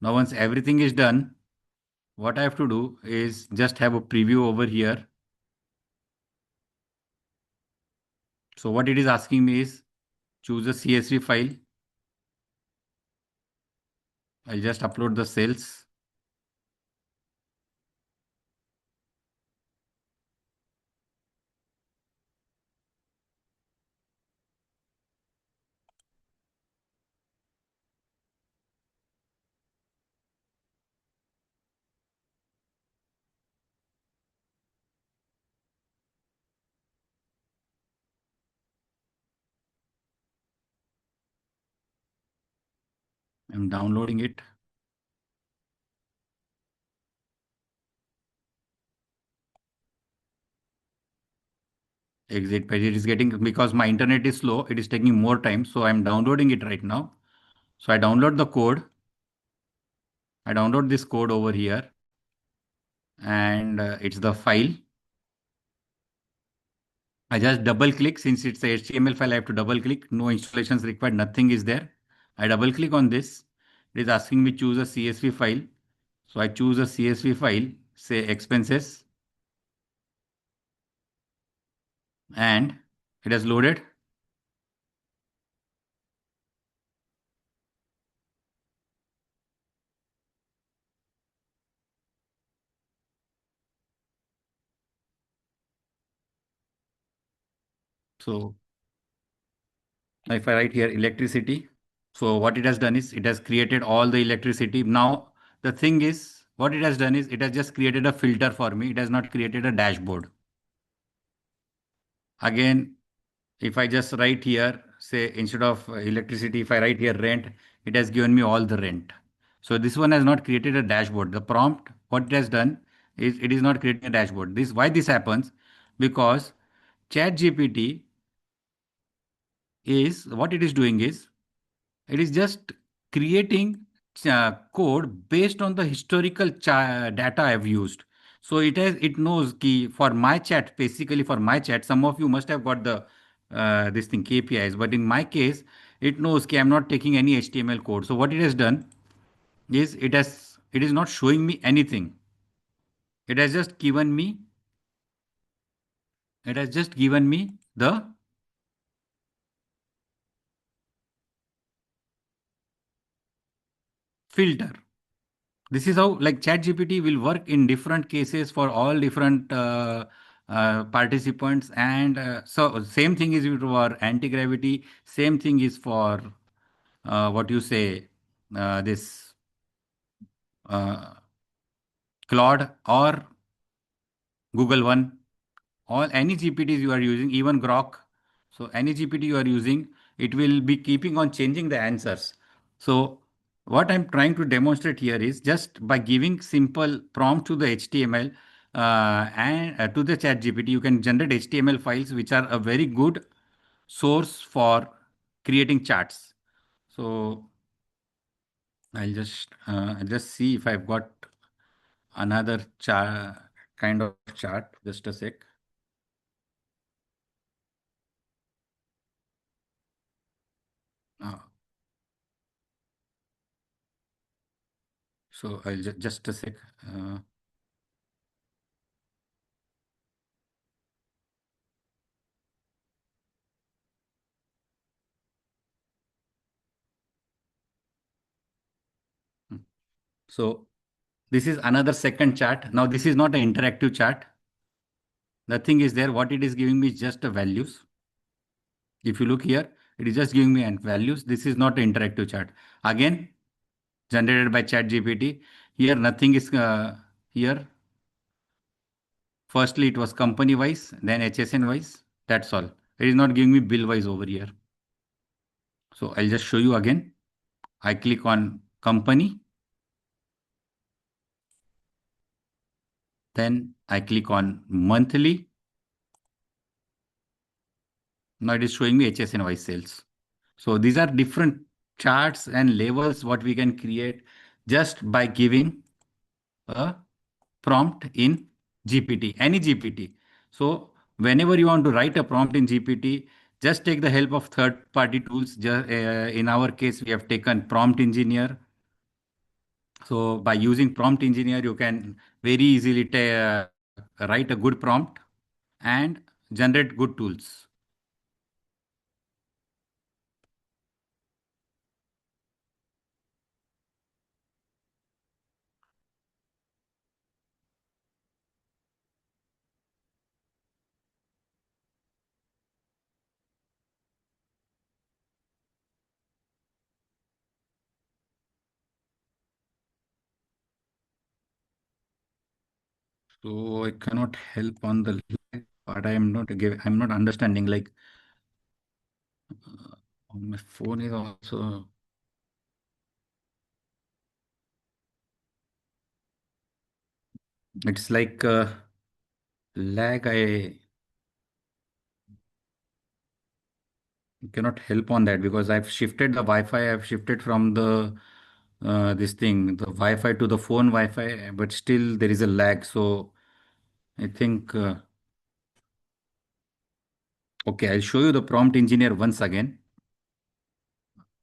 Now once everything is done, what I have to do is just have a preview over here. So what it is asking me is choose a CSV file. I'll just upload the cells. I'm downloading it. Exit page. It is getting, because my internet is slow, it is taking more time. So I'm downloading it right now. So I download the code. I download this code over here and it's the file. I just double click, since it's a HTML file, I have to double click. No installations required, nothing is there. I double click on this. It is asking me choose a CSV file. So I choose a CSV file, say expenses, and it has loaded. So if I write here electricity, so what it has done is it has created all the electricity. Now the thing is, what it has done is it has just created a filter for me. It has not created a dashboard. Again, if I just write here, say instead of electricity, if I write here rent, it has given me all the rent. So this one has not created a dashboard. The prompt, what it has done is it is not creating a dashboard. This, why this happens? Because ChatGPT is, what it is doing is it is just creating code based on the historical data I've used. So it knows key for my chat, basically for my chat. Some of you must have got the this thing KPIs, but in my case, it knows that I'm not taking any HTML code. So what it has done is it is not showing me anything. It has just given me the filter. This is how like ChatGPT will work in different cases for all different participants, and so same thing is for anti-gravity, same thing is for what you say, this uh, Claude or Google One, all any GPTs you are using, even Grok. So any GPT you are using, it will be keeping on changing the answers. So what I'm trying to demonstrate here is just by giving simple prompt to the HTML and to the chat GPT, you can generate HTML files, which are a very good source for creating charts. So I'll just see if I've got another kind of chart. Just a sec. Uh, so I'll just a sec. Uh, So this is another second chart. Now this is not an interactive chart. Nothing is there. What it is giving me is just the values. If you look here, it is just giving me values. This is not an interactive chart. Again, generated by ChatGPT. Here nothing is here. Firstly, it was company wise, then HSN wise. That's all. It is not giving me bill wise over here. So I'll just show you again. I click on company. Then I click on monthly. Now it is showing me HSN wise sales. So these are different charts and labels what we can create just by giving a prompt in GPT, any GPT. So whenever you want to write a prompt in GPT, just take the help of third party tools. In our case, we have taken Prompt Engineer. So by using Prompt Engineer, you can very easily write a good prompt and generate good tools. So I cannot help on the lag, but I'm not understanding. Like my phone is also. It's like lag. I cannot help on that because I've shifted the Wi-Fi. I've shifted from the this thing, the Wi-Fi to the phone Wi-Fi, but still there is a lag. So I think okay. I'll show you the prompt engineer once again.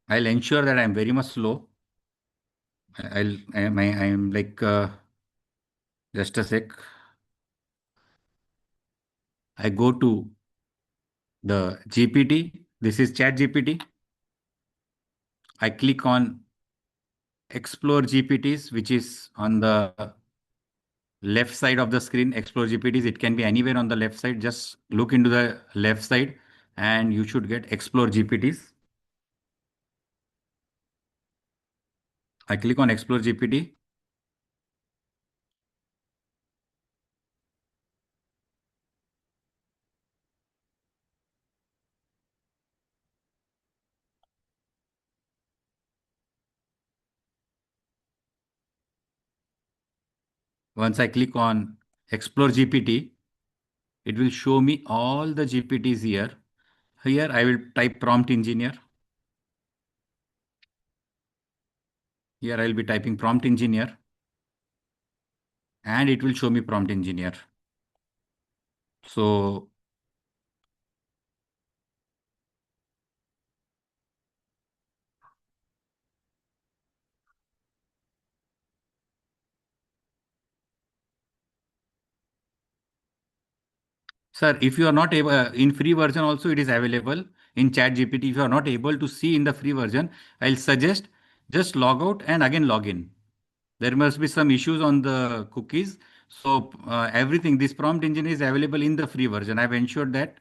I'll ensure that I'm very much slow. I'm like just a sec. I go to the GPT. This is Chat GPT. I click on Explore GPTs, which is on the left side of the screen. Explore GPTs. It can be anywhere on the left side. Just look into the left side and you should get Explore GPTs. I click on Explore GPT. Once I click on Explore GPT, it will show me all the GPTs here. Here I will type prompt engineer. Here I will be typing prompt engineer and it will show me prompt engineer. So sir, if you are not able in free version also it is available in Chat GPT. If you are not able to see in the free version, I'll suggest just log out and again log in. There must be some issues on the cookies. So everything, this prompt engine is available in the free version. I've ensured that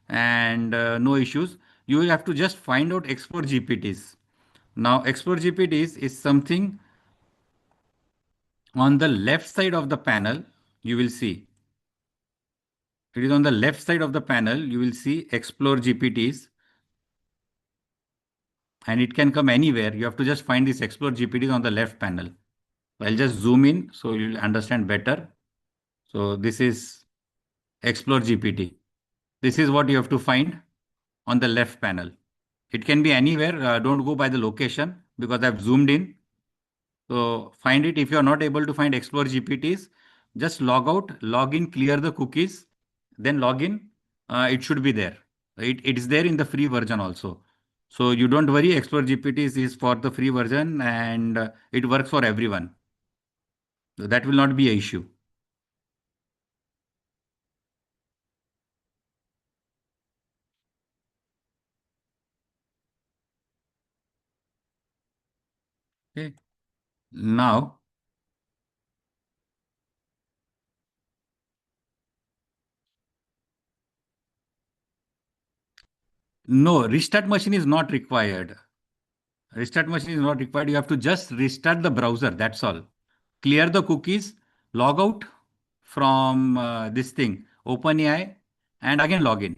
and no issues. You will have to just find out export GPTs. Now export GPTs is something on the left side of the panel. You will see it is on the left side of the panel. You will see explore GPTs and it can come anywhere. You have to just find this explore GPTs on the left panel. I'll just zoom in so you'll understand better. So this is explore GPT. This is what you have to find on the left panel. It can be anywhere. Don't go by the location because I've zoomed in. So find it. If you are not able to find explore GPTs, just log out, log in, clear the cookies, then log in. It should be there. It is there in the free version also. So you don't worry. Explore GPTs is for the free version and it works for everyone. So that will not be an issue. Okay. Now No, restart machine is not required. Restart machine is not required. You have to just restart the browser. That's all. Clear the cookies, log out from this thing, OpenAI, and again log in.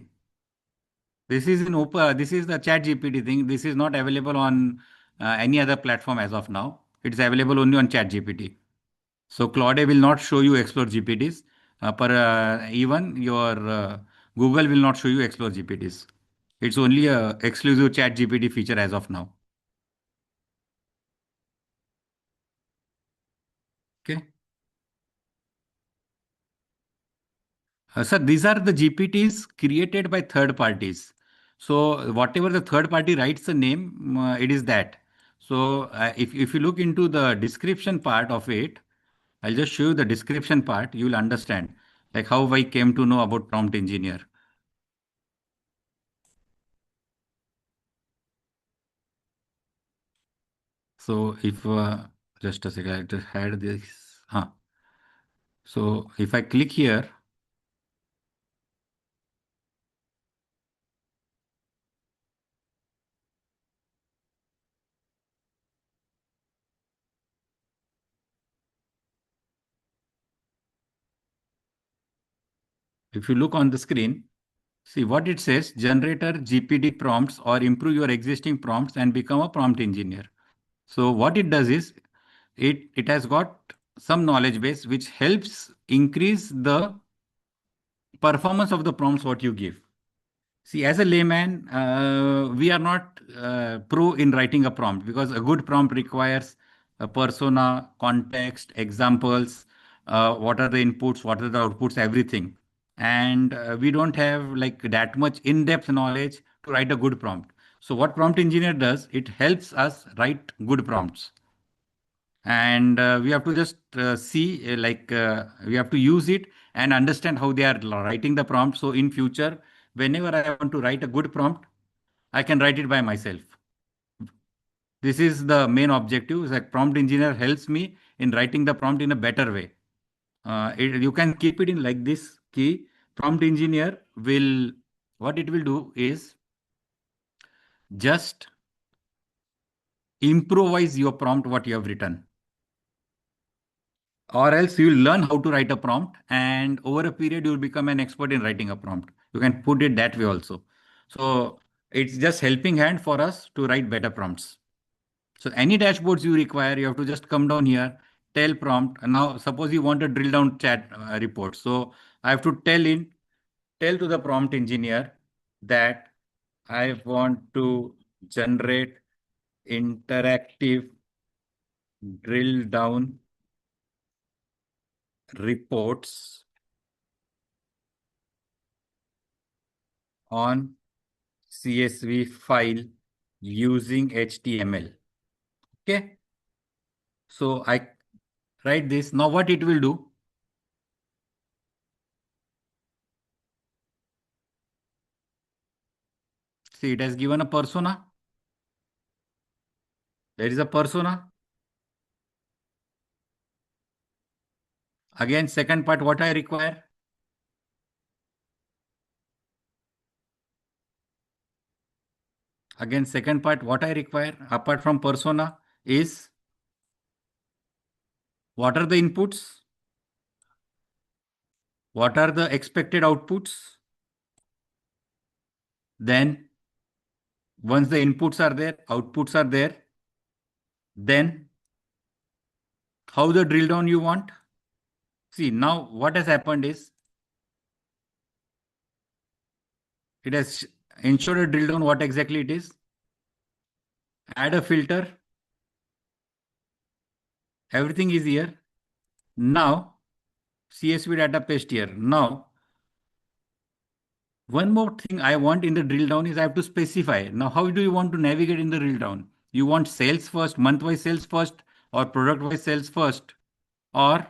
This is in open. This is the Chat GPT thing. This is not available on any other platform as of now. It's available only on Chat GPT. So Claude will not show you Explore GPTs. Even your Google will not show you Explore GPTs. It's only a exclusive Chat GPT feature as of now. Okay. Sir, these are the GPTs created by third parties. So whatever the third party writes the name, it is that. So if you look into the description part of it, I'll just show you the description part. You will understand like how I came to know about prompt engineer. So if just a second, I just had this. So if I click here, if you look on the screen, see what it says: generator GPT prompts or improve your existing prompts and become a prompt engineer. So what it does is it has got some knowledge base which helps increase the performance of the prompts what you give. See, as a layman, we are not pro in writing a prompt because a good prompt requires a persona, context, examples, what are the inputs, what are the outputs, everything. And we don't have like that much in-depth knowledge to write a good prompt. So what prompt engineer does, it helps us write good prompts. And we have to just see we have to use it and understand how they are writing the prompt. So in future, whenever I want to write a good prompt, I can write it by myself. This is the main objective. Is like prompt engineer helps me in writing the prompt in a better way. You can keep it in like this key. Prompt engineer will, what it will do is just improvise your prompt what you have written, or else you will learn how to write a prompt, and over a period you will become an expert in writing a prompt. You can put it that way also. So it's just helping hand for us to write better prompts. So any dashboards you require, you have to just come down here, tell prompt. And now suppose you want a drill down chat report. So I have to tell to the prompt engineer that I want to generate interactive drill down reports on CSV file using HTML. Okay. So I write this. Now what it will do? See, it has given a persona. There is a persona. Again, second part, what I require. Again, second part, what I require apart from persona is what are the inputs? What are the expected outputs? Then once the inputs are there, outputs are there, then how the drill down you want? See, now what has happened is it has ensured a drill down what exactly it is. Add a filter. Everything is here. Now CSV data paste here. Now one more thing I want in the drill down is I have to specify. Now how do you want to navigate in the drill down? You want sales first, month wise sales first, or product wise sales first, or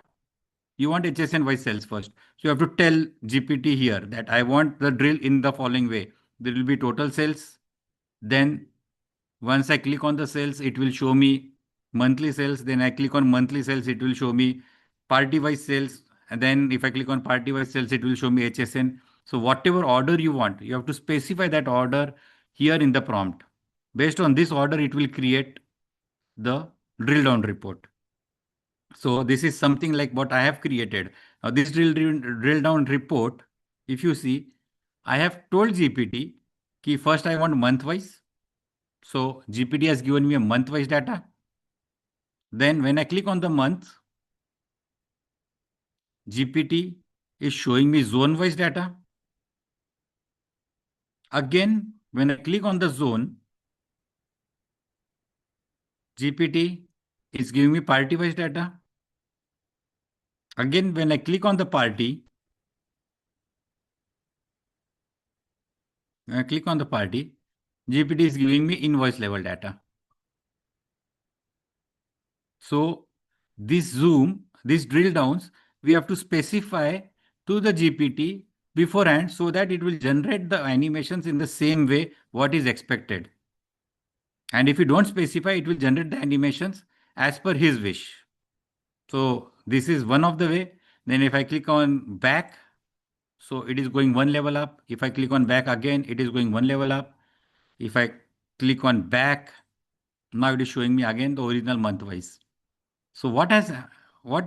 you want HSN wise sales first. So you have to tell GPT here that I want the drill in the following way. There will be total sales. Then once I click on the sales, it will show me monthly sales. Then I click on monthly sales, it will show me party wise sales. And then if I click on party wise sales, it will show me HSN. So whatever order you want, you have to specify that order here in the prompt. Based on this order, it will create the drill down report. So this is something like what I have created. Now this drill down report, if you see, I have told GPT कि first I want month wise. So GPT has given me a month wise data. Then when I click on the month, GPT is showing me zone wise data. Again, when I click on the zone, GPT is giving me party wise data. Again, when I click on the party, GPT is giving me invoice level data. So this zoom, these drill downs, we have to specify to the GPT beforehand so that it will generate the animations in the same way what is expected. And if you don't specify, it will generate the animations as per his wish. So this is one of the way. Then if I click on back, so it is going one level up. If I click on back again, it is going one level up. If I click on back, now it is showing me again the original month wise. So what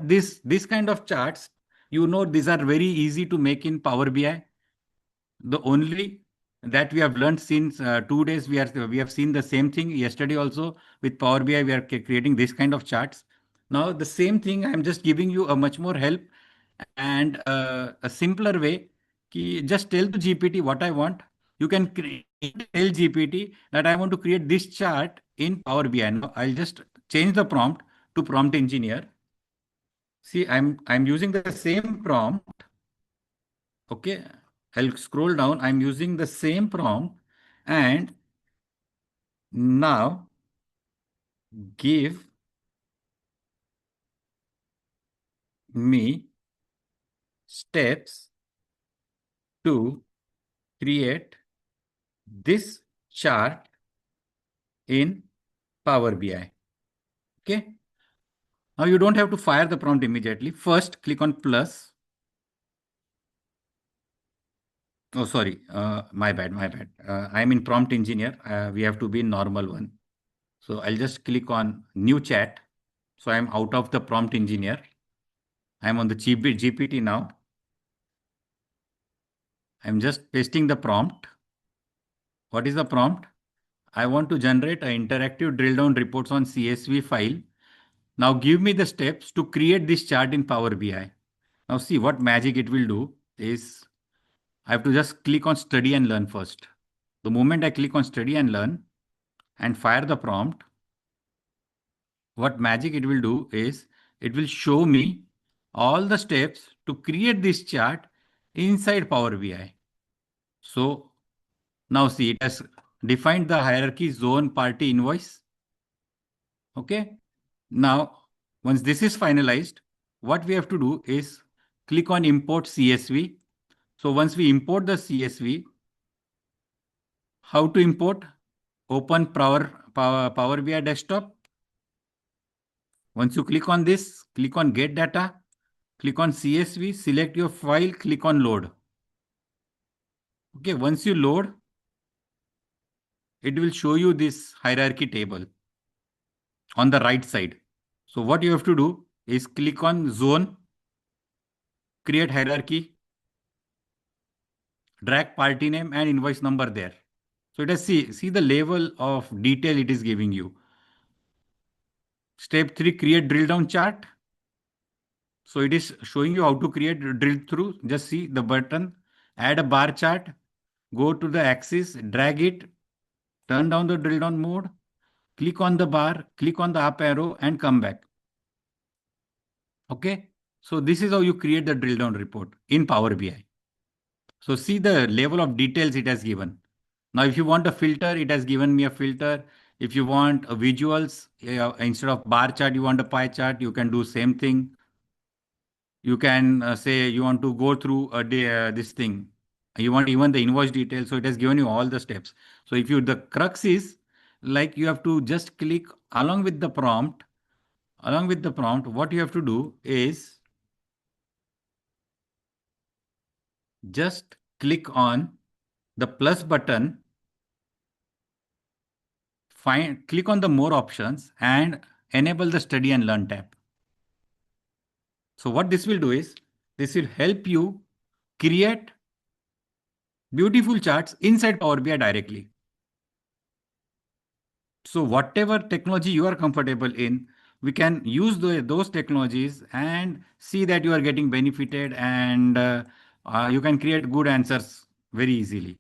this kind of charts, these are very easy to make in Power BI. The only that we have learned since 2 days, we have seen the same thing yesterday also with Power BI. We are creating this kind of charts. Now the same thing, I am just giving you a much more help and a simpler way. Just tell the GPT what I want. You can tell GPT that I want to create this chart in Power BI. Now I'll just change the prompt to prompt engineer. See, I'm using the same prompt. Okay, I'll scroll down. I'm using the same prompt and now give me steps to create this chart in Power BI. Okay. Now you don't have to fire the prompt immediately. First, click on plus. Oh, sorry. My bad. I'm in prompt engineer. We have to be in normal one. So I'll just click on new chat. So I'm out of the prompt engineer. I'm on the GPT now. I'm just pasting the prompt. What is the prompt? I want to generate an interactive drill down reports on CSV file. Now give me the steps to create this chart in Power BI. Now see what magic it will do is I have to just click on study and learn first. The moment I click on study and learn and fire the prompt, what magic it will do is it will show me all the steps to create this chart inside Power BI. So now see, it has defined the hierarchy zone party invoice. Okay. Now, once this is finalized, what we have to do is click on import CSV. So once we import the CSV, how to import? Open Power BI desktop. Once you click on this, click on get data, click on CSV, select your file, click on load. Okay, once you load, it will show you this hierarchy table on the right side. So what you have to do is click on zone, create hierarchy, drag party name and invoice number there. So it has see the level of detail it is giving you. Step 3, create drill down chart. So it is showing you how to create drill through. Just see the button, add a bar chart, go to the axis, drag it, turn down the drill down mode, click on the bar, click on the up arrow and come back. Okay. So this is how you create the drill down report in Power BI. So see the level of details it has given. Now, if you want a filter, it has given me a filter. If you want a visuals, instead of bar chart, you want a pie chart, you can do same thing. You can say you want to go through this thing. You want even the invoice details. So it has given you all the steps. So if you, the crux is like you have to just click along with the prompt. Along with the prompt, what you have to do is just click on the plus button click on the more options and enable the study and learn tab. So what this will do is, this will help you create beautiful charts inside Power BI directly. So whatever technology you are comfortable in, we can use those technologies and see that you are getting benefited, and you can create good answers very easily.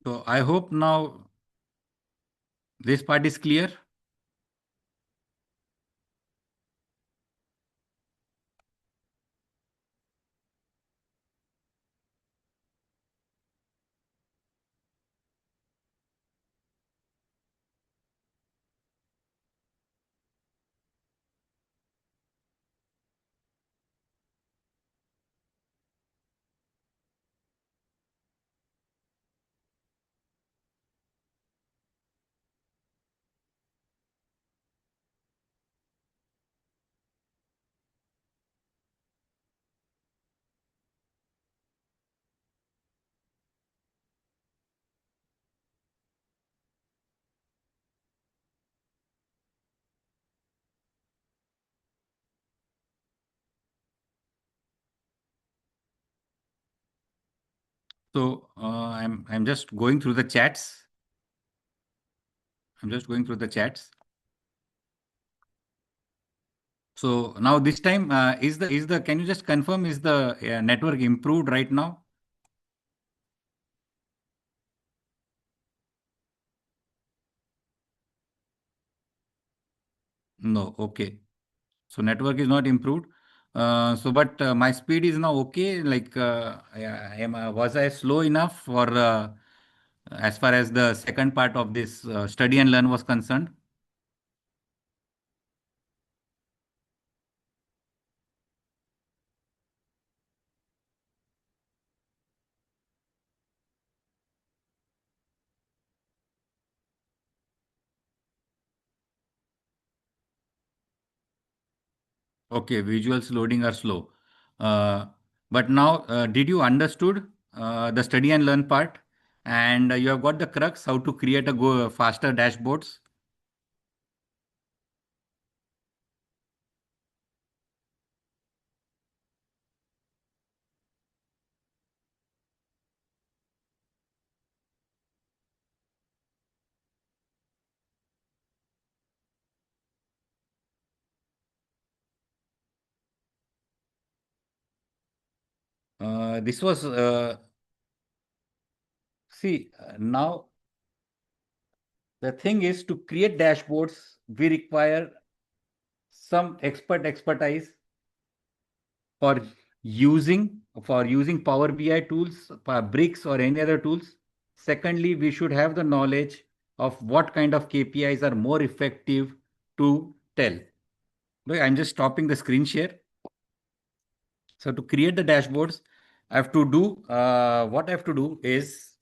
So I hope now this part is clear. So I'm just going through the chats. I'm just going through the chats. So now this time, is the can you just confirm, is the network improved right now? No. Okay. So network is not improved. But my speed is now okay. Like, was I slow enough for as far as the second part of this study and learn was concerned? Okay, visuals loading are slow. Uh, but now, did you understood the study and learn part, and you have got the crux how to create a go faster dashboards? This was see now the thing is, to create dashboards we require some expertise for using Power BI tools, bricks or any other tools. Secondly, we should have the knowledge of what kind of KPIs are more effective to tell. Look, I'm just stopping the screen share. So to create the dashboards, I have to do what I have to do is,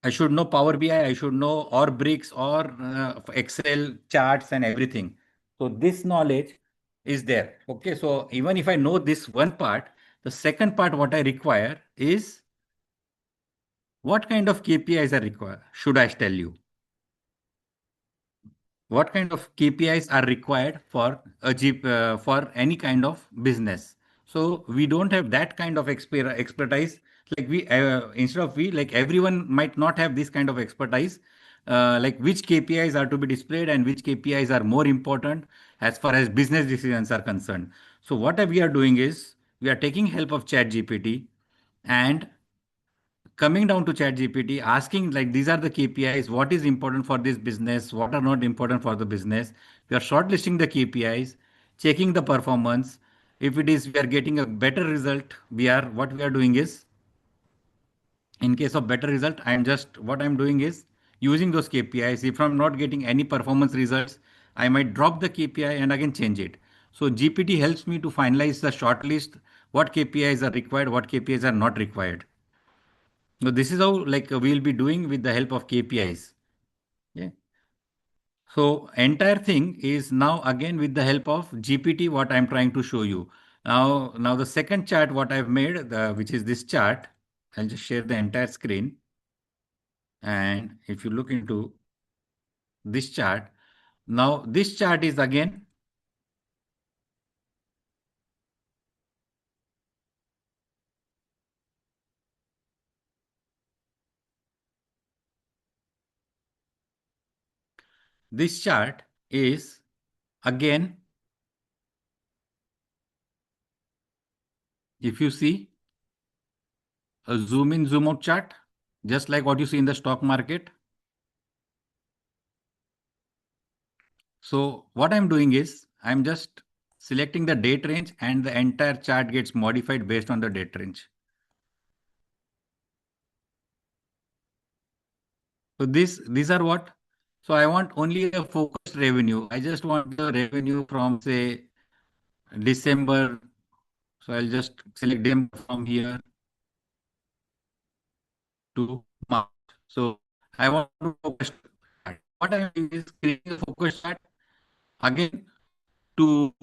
I should know Power BI, I should know or bricks or Excel charts and everything. So this knowledge is there. Okay. So even if I know this one part, the second part what I require is what kind of KPIs are required. Should I tell you? What kind of KPIs are required for for any kind of business? So we don't have that kind of expertise. Like we instead of we like everyone might not have this kind of expertise. Like which KPIs are to be displayed and which KPIs are more important as far as business decisions are concerned. So what we are doing is we are taking help of Chat GPT and coming down to chat gpt, asking like these are the kpis, what is important for this business, what are not important for the business. We are shortlisting the kpis, checking the performance. If it is we are getting a better result, we are what we are doing is, in case of better result, I'm just what I'm doing is using those kpis. If I'm not getting any performance results, I might drop the kpi and again change it. So gpt helps me to finalize the short list, what kpis are required, what kpis are not required. So this is how like we'll be doing with the help of kpis. Yeah. So entire thing is now again with the help of gpt, what I'm trying to show you. Now the second chart what I've made, which is this chart, I'll just share the entire screen. And if you look into this chart, now this chart is again, this chart is again, if you see a zoom in, zoom out chart, just like what you see in the stock market. So what I'm doing is I'm just selecting the date range and the entire chart gets modified based on the date range. So these are what? So I want only a focused revenue. I just want the revenue from say December. So I'll just select them from here to March. So I want to focus chart. What I'm doing is creating a focus chart again to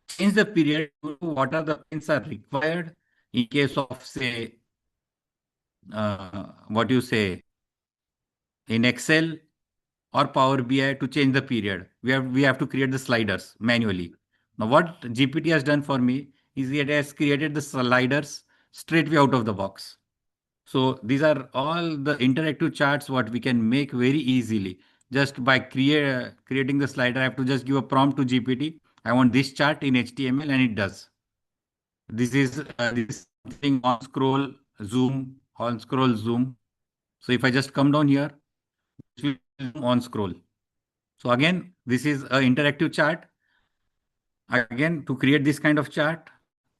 change the period to what are the pins are required in case of say what you say in Excel or Power BI to change the period. We have to create the sliders manually. Now what GPT has done for me is it has created the sliders straight way out of the box. So these are all the interactive charts what we can make very easily just by creating the slider. I have to just give a prompt to GPT. I want this chart in HTML and it does. This is something on scroll zoom, on scroll zoom. So if I just come down here, it will zoom on scroll. So again, this is an interactive chart. Again, to create this kind of chart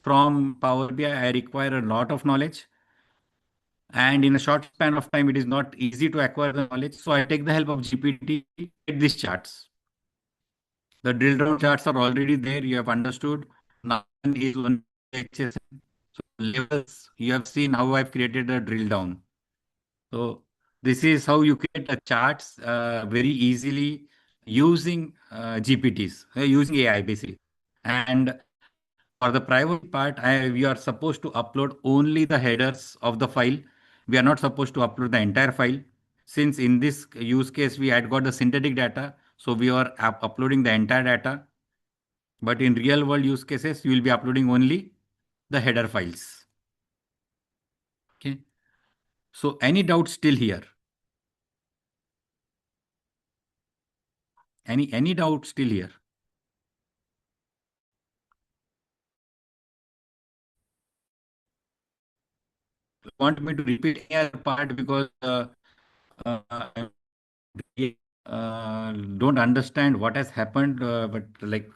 from Power BI, I require a lot of knowledge. And in a short span of time, it is not easy to acquire the knowledge. So I take the help of GPT to create these charts. The drill down charts are already there. You have understood. Now one is one HSN. So levels, you have seen how I've created a drill down. So this is how you create a charts very easily using GPTs, using AI basically. And for the privacy part, we are supposed to upload only the headers of the file. We are not supposed to upload the entire file. Since in this use case, we had got the synthetic data, so we are uploading the entire data. But in real world use cases, you will be uploading only the header files. Okay. So any doubts still here? Any doubt still here? Want me to repeat any other part because I don't understand what has happened, but like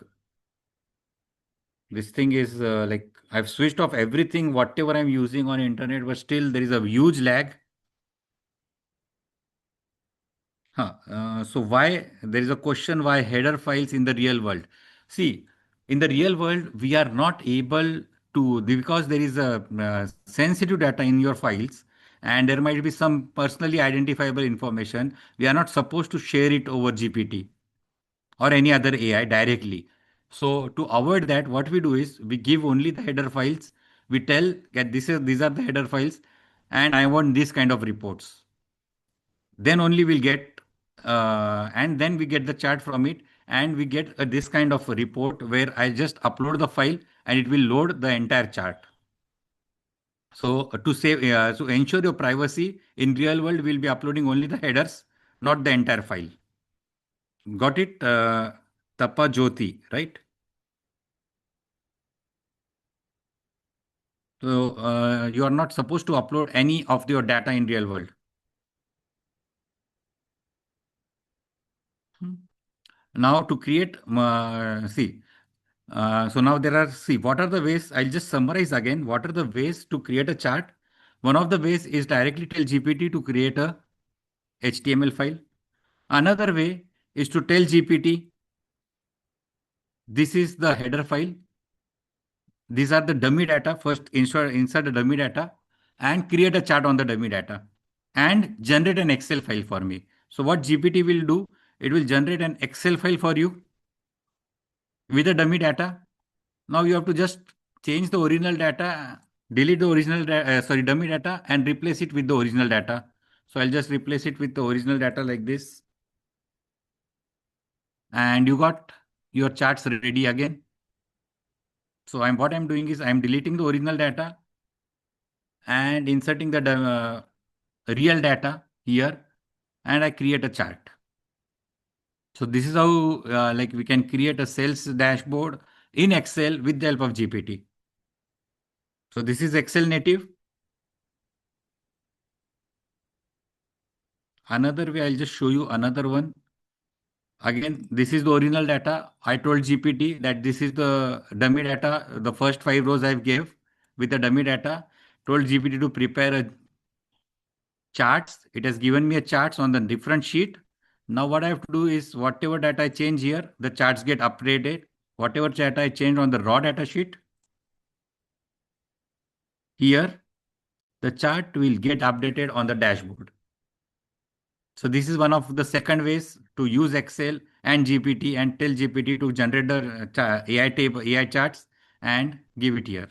this thing is like I've switched off everything, whatever I'm using on internet, but still there is a huge lag. So why there is a question why header files in the real world? See, in the real world, we are not able to because there is a sensitive data in your files and there might be some personally identifiable information. We are not supposed to share it over GPT or any other AI directly. So to avoid that, what we do is we give only the header files. We tell that these are the header files, and I want this kind of reports. Then only we'll get, and then we get the chart from it, and we get this kind of a report where I just upload the file and it will load the entire chart. So to ensure your privacy in real world, we'll be uploading only the headers, not the entire file. Got it, Tapa Jyoti, right? So you are not supposed to upload any of your data in real world. Hmm. Now to create, see, so now there are, see, what are the ways? I'll just summarize again. What are the ways to create a chart? One of the ways is directly tell GPT to create a HTML file. Another way is to tell GPT, this is the header file. These are the dummy data. First insert the dummy data and create a chart on the dummy data and generate an Excel file for me. So what GPT will do, it will generate an Excel file for you with the dummy data. Now you have to just change the original data, delete the dummy data and replace it with the original data. So I'll just replace it with the original data like this. And you got your charts ready again. So what I'm doing is I'm deleting the original data and inserting the real data here, and I create a chart. So this is how like we can create a sales dashboard in Excel with the help of GPT. So this is Excel native. Another way, I'll just show you another one. Again, this is the original data. I told GPT that this is the dummy data. The first 5 rows I've gave with the dummy data. Told GPT to prepare a charts. It has given me a charts on the different sheet. Now what I have to do is whatever data I change here, the charts get updated. Whatever data I change on the raw data sheet, here the chart will get updated on the dashboard. So this is one of the second ways to use Excel and GPT and tell GPT to generate the AI charts and give it here.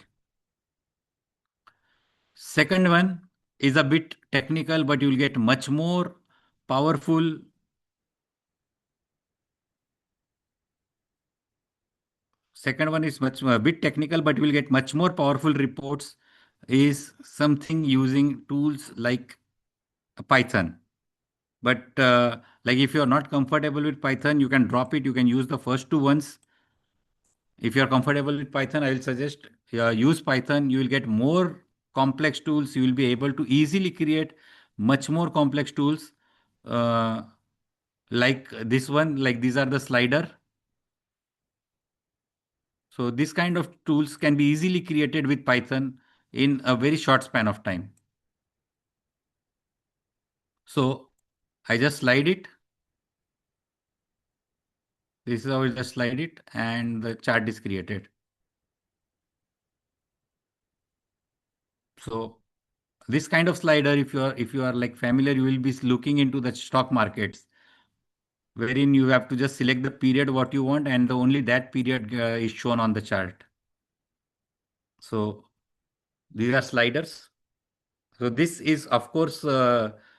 Second one is a bit technical, but you will get much more powerful. Second one is much a bit technical, but you will get much more powerful reports. Is something using tools like Python. But like if you are not comfortable with Python, you can drop it. You can use the first two ones. If you are comfortable with Python, I will suggest use Python. You will get more complex tools. You will be able to easily create much more complex tools uh, like this one. Like these are the slider. So this kind of tools can be easily created with Python in a very short span of time. So I just slide it. This is how I just slide it and the chart is created. So this kind of slider, if you are like familiar, you will be looking into the stock markets, wherein you have to just select the period what you want and only that period is shown on the chart. So these are sliders. So this is of course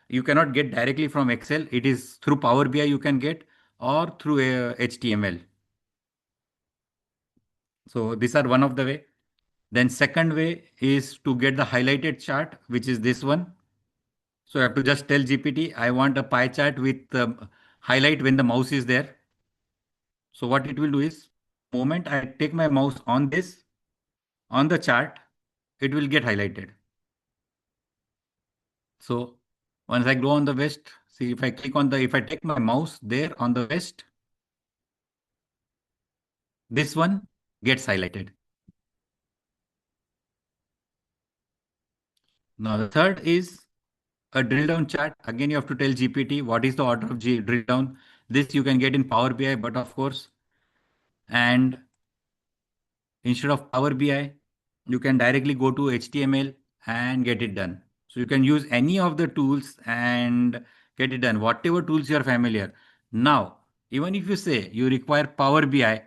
you cannot get directly from Excel. It is through Power BI you can get or through HTML. So these are one of the way. Then second way is to get the highlighted chart, which is this one. So I have to just tell GPT, I want a pie chart with highlight when the mouse is there. So what it will do is, moment I take my mouse on this, on the chart, it will get highlighted. So once I go on the west, see if I click on if I take my mouse there on the west, this one gets highlighted. Now the third is a drill down chart. Again, you have to tell GPT what is the order of drill down. This you can get in Power BI, but of course, and instead of Power BI, you can directly go to HTML and get it done. So you can use any of the tools and get it done, whatever tools you are familiar. Now, even if you say you require Power BI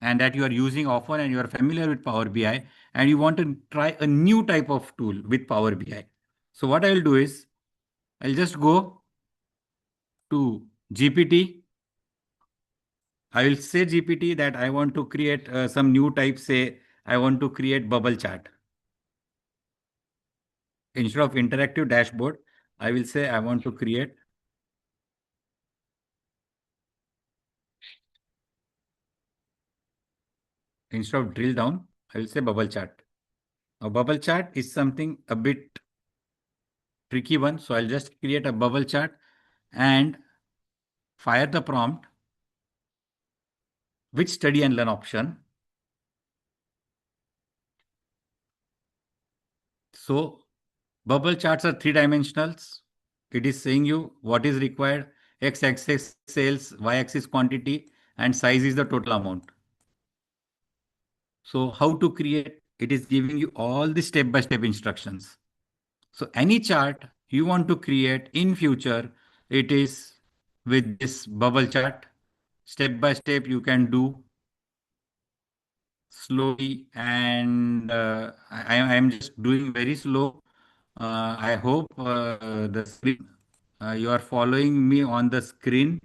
and that you are using often and you are familiar with Power BI and you want to try a new type of tool with Power BI. So what I will do is I'll just go to GPT. I will say GPT that I want to create some new type, say I want to create bubble chart. Instead of interactive dashboard, I will say I want to create, instead of drill down, I will say bubble chart. A bubble chart is something a bit tricky one. So I'll just create a bubble chart and fire the prompt, which study and learn option. So bubble charts are three dimensionals. It is saying you what is required. X axis sales, Y axis quantity, and size is the total amount. So how to create? It is giving you all the step-by-step instructions. So any chart you want to create in future, it is with this bubble chart. Step by step you can do slowly, and I am just doing very slow. I hope the screen you are following me on the screen.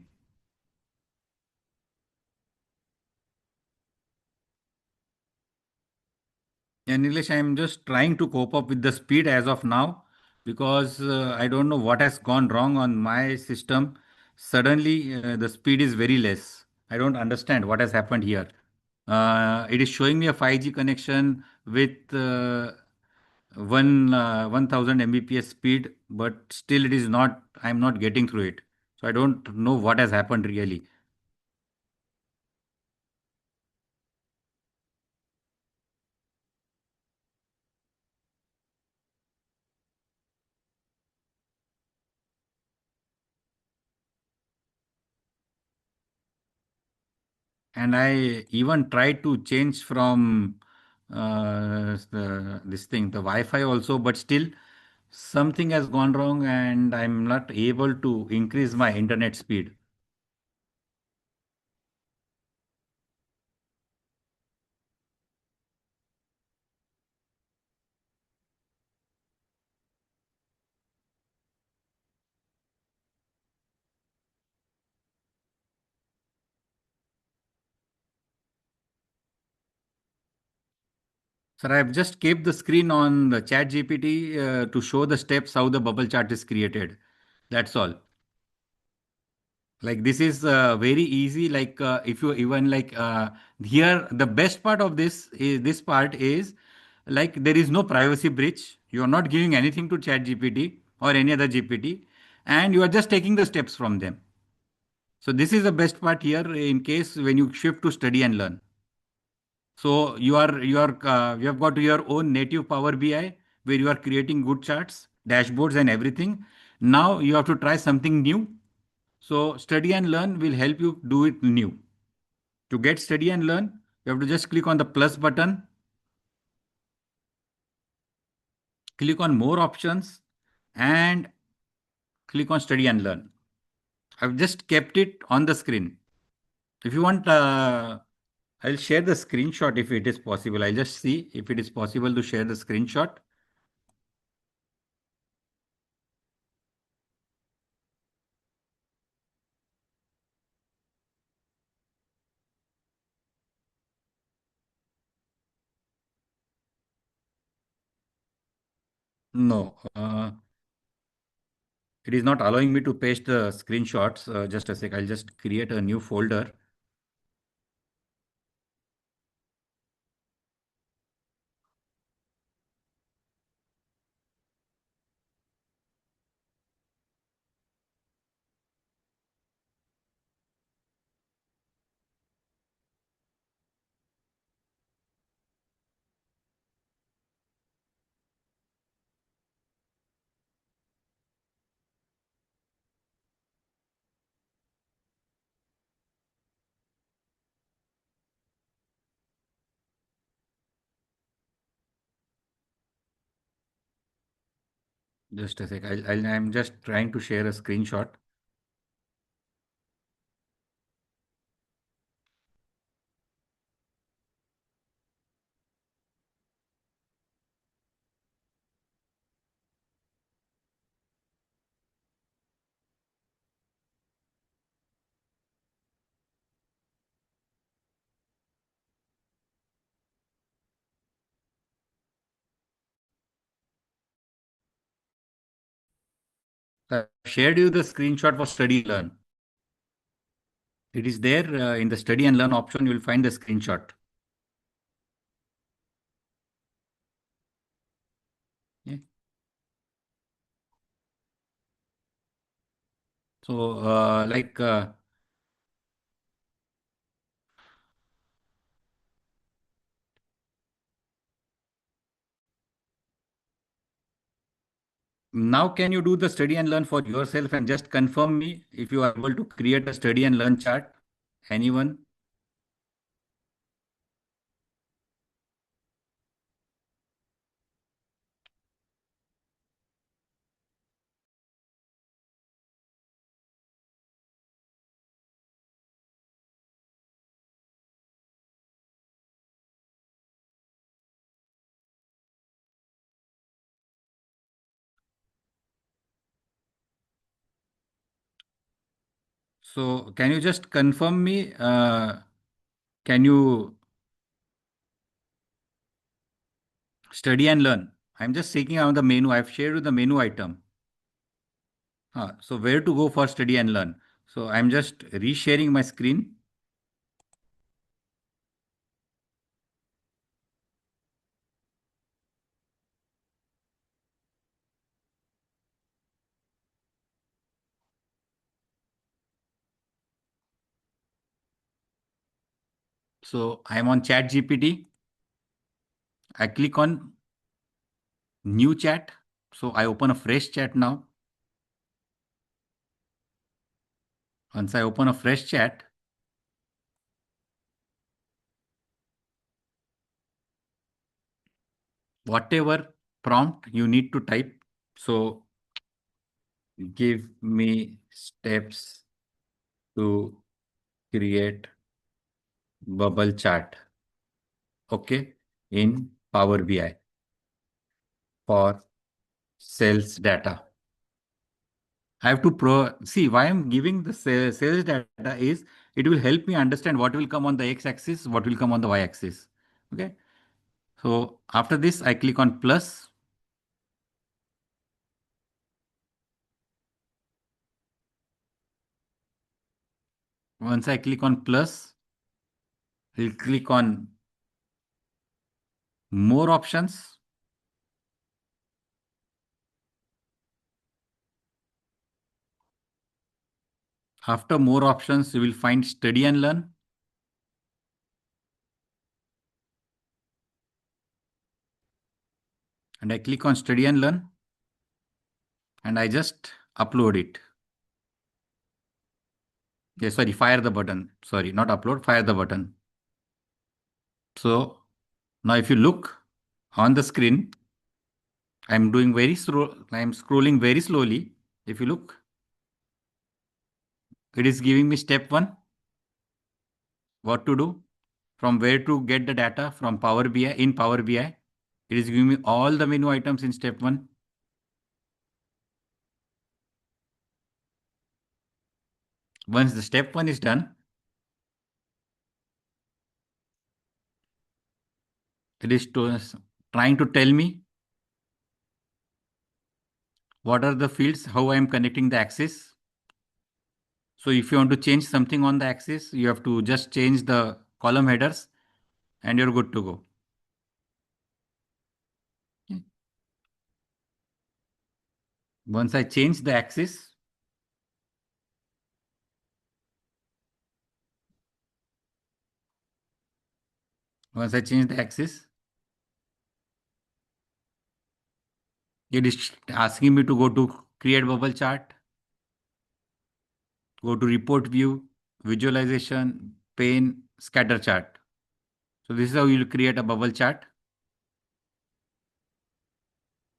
In English, I am just trying to cope up with the speed as of now because I don't know what has gone wrong on my system. Suddenly, the speed is very less. I don't understand what has happened here. It is showing me a 5G connection with 1000 Mbps speed, but still it is not, I'm not getting through it. So I don't know what has happened really. And I even tried to change from this thing, the Wi-Fi also, but still something has gone wrong and I'm not able to increase my internet speed. Sir, I've just kept the screen on the chat GPT to show the steps how the bubble chart is created. That's all. Like this is very easy. Like if you even like here, the best part of this part is like there is no privacy breach. You are not giving anything to chat GPT or any other GPT, and you are just taking the steps from them. So this is the best part here in case when you shift to study and learn. So you have got your own native Power BI where you are creating good charts, dashboards, and everything. Now you have to try something new. So study and learn will help you do it new. To get study and learn, you have to just click on the plus button, click on more options, and click on study and learn. I've just kept it on the screen. If you want, I'll share the screenshot if it is possible. I'll just see if it is possible to share the screenshot. No, it is not allowing me to paste the screenshots. Just a sec. I'll just create a new folder. Just a sec. I'm just trying to share a screenshot. I've shared you the screenshot for study learn. It is there in the study and learn option. You will find the screenshot. So, now can you do the study and learn for yourself and just confirm me if you are able to create a study and learn chart? Anyone? So can you just confirm me? Can you study and learn? I'm just checking on the menu. I've shared you the menu item. So where to go for study and learn? So I'm just resharing my screen. So I'm on Chat GPT. I click on new chat. So I open a fresh chat now. Once I open a fresh chat, whatever prompt you need to type. So give me steps to create bubble chart. Okay. In Power BI for sales data. I have to see why I'm giving the sales data is it will help me understand what will come on the x-axis, what will come on the y-axis. Okay. So after this, I click on plus. Once I click on plus, I'll click on more options. After more options, you will find study and learn. And I click on study and learn. And I just upload it. Yeah, sorry, fire the button. Sorry, not upload, fire the button. So now if you look on the screen, I'm doing very slow. I'm scrolling very slowly. If you look, it is giving me step one, what to do, from where to get the data from Power BI in Power BI. It is giving me all the menu items in step one. Once the step one is done, it is trying to tell me what are the fields, how I am connecting the axis. So if you want to change something on the axis, you have to just change the column headers and you're good to go. Okay. Once I change the axis, once I change the axis, it is asking me to go to create bubble chart, go to report view, visualization, pane, scatter chart. So this is how you create a bubble chart.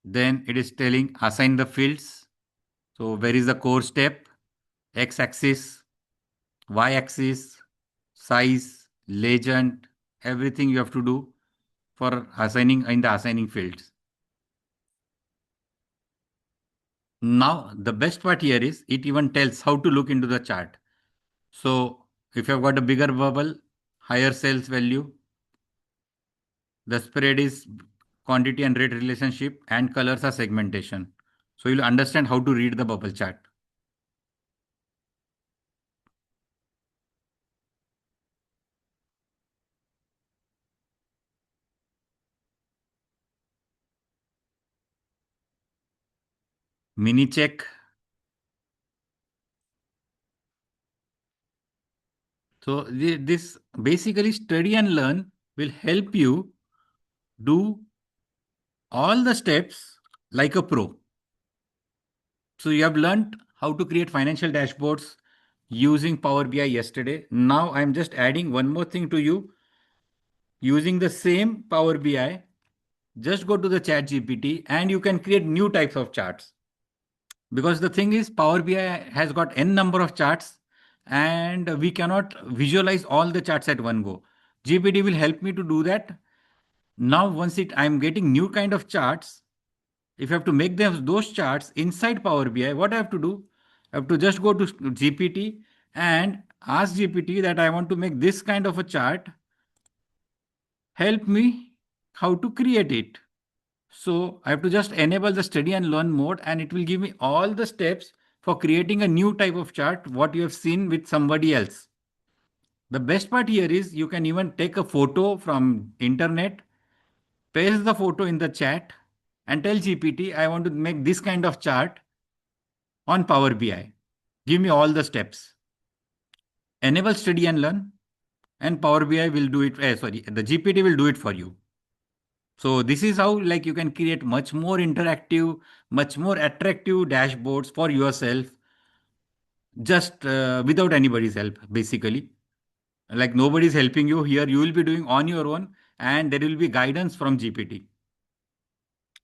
Then it is telling assign the fields. So where is the core step, x-axis, y-axis, size, legend, everything you have to do for assigning in the assigning fields. Now the best part here is it even tells how to look into the chart. So if you've got a bigger bubble, higher sales value, the spread is quantity and rate relationship and colors are segmentation. So you'll understand how to read the bubble chart. Mini check. So this basically study and learn will help you do all the steps like a pro. So you have learned how to create financial dashboards using Power BI yesterday. Now I'm just adding one more thing to you. Using the same Power BI, just go to the chat GPT and you can create new types of charts. Because the thing is, Power BI has got n number of charts and we cannot visualize all the charts at one go. GPT will help me to do that. Now, once I'm getting new kind of charts, if I have to make them those charts inside Power BI, what I have to do? I have to just go to GPT and ask GPT that I want to make this kind of a chart. Help me how to create it. So I have to just enable the study and learn mode and it will give me all the steps for creating a new type of chart, what you have seen with somebody else. The best part here is you can even take a photo from internet, paste the photo in the chat and tell GPT, I want to make this kind of chart on Power BI. Give me all the steps. Enable study and learn and Power BI will do it. The GPT will do it for you. So this is how like you can create much more interactive, much more attractive dashboards for yourself, just without anybody's help, basically. Like nobody's helping you here, you will be doing on your own, and there will be guidance from GPT.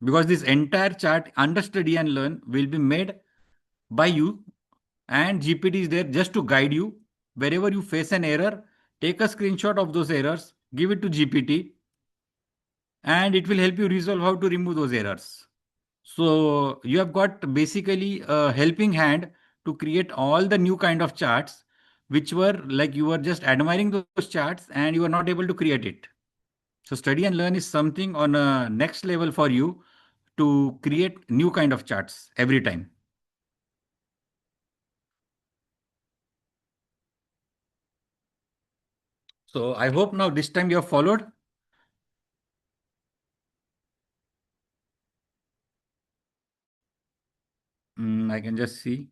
Because this entire chart under study and learn will be made by you, and GPT is there just to guide you. Wherever you face an error, take a screenshot of those errors, give it to GPT, and it will help you resolve how to remove those errors. So you have got basically a helping hand to create all the new kind of charts, which were like you were just admiring those charts and you were not able to create it. So study and learn is something on a next level for you to create new kind of charts every time. So I hope now this time you have followed. I can just see.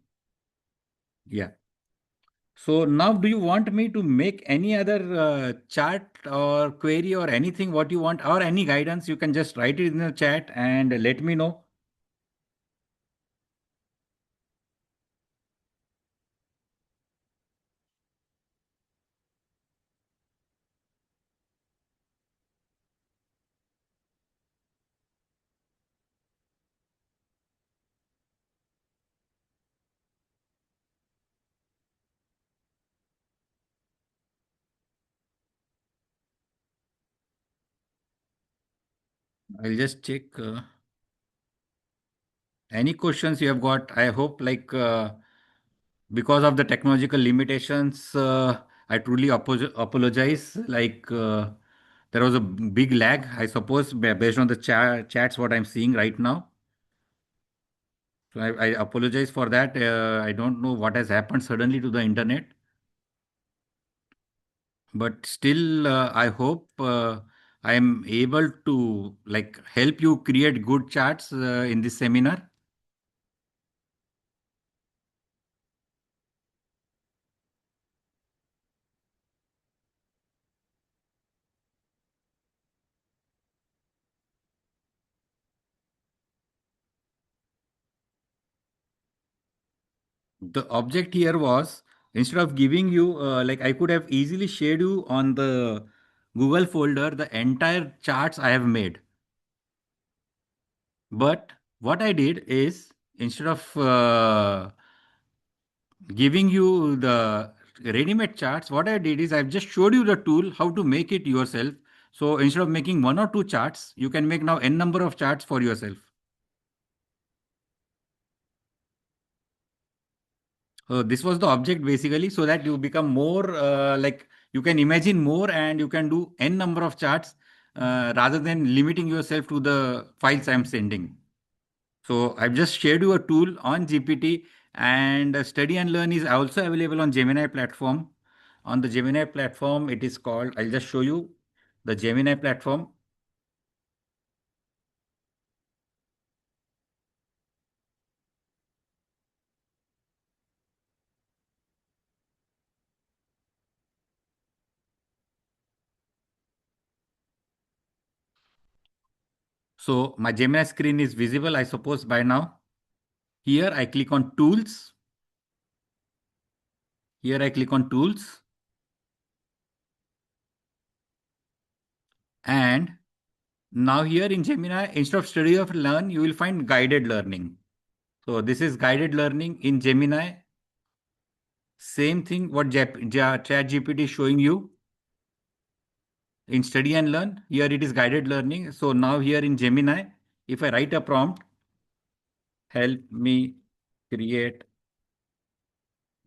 Yeah. So now do you want me to make any other chart or query or anything what you want or any guidance? You can just write it in the chat and let me know. I'll just check any questions you have got. I hope because of the technological limitations, I truly apologize. There was a big lag, I suppose, based on the chats what I'm seeing right now. So I apologize for that. I don't know what has happened suddenly to the internet, but still, I hope I am able to like help you create good charts in this seminar. The object here was instead of giving you like I could have easily shared you on the Google folder the entire charts I have made. But what I did is instead of giving you the ready-made charts, what I did is I've just showed you the tool how to make it yourself. So instead of making one or two charts, you can make now n number of charts for yourself. This was the object basically, so that you become more like you can imagine more and you can do n number of charts rather than limiting yourself to the files I'm sending. So I've just shared you a tool on GPT, and Study and Learn is also available on Gemini platform. On the Gemini platform, it is called, I'll just show you the Gemini platform. So my Gemini screen is visible, I suppose, by now. Here I click on tools. Here I click on tools. And now here in Gemini, instead of study of learn, you will find guided learning. So this is guided learning in Gemini. Same thing what ChatGPT is showing you in study and learn. Here it is guided learning. So now here in Gemini, if I write a prompt, help me create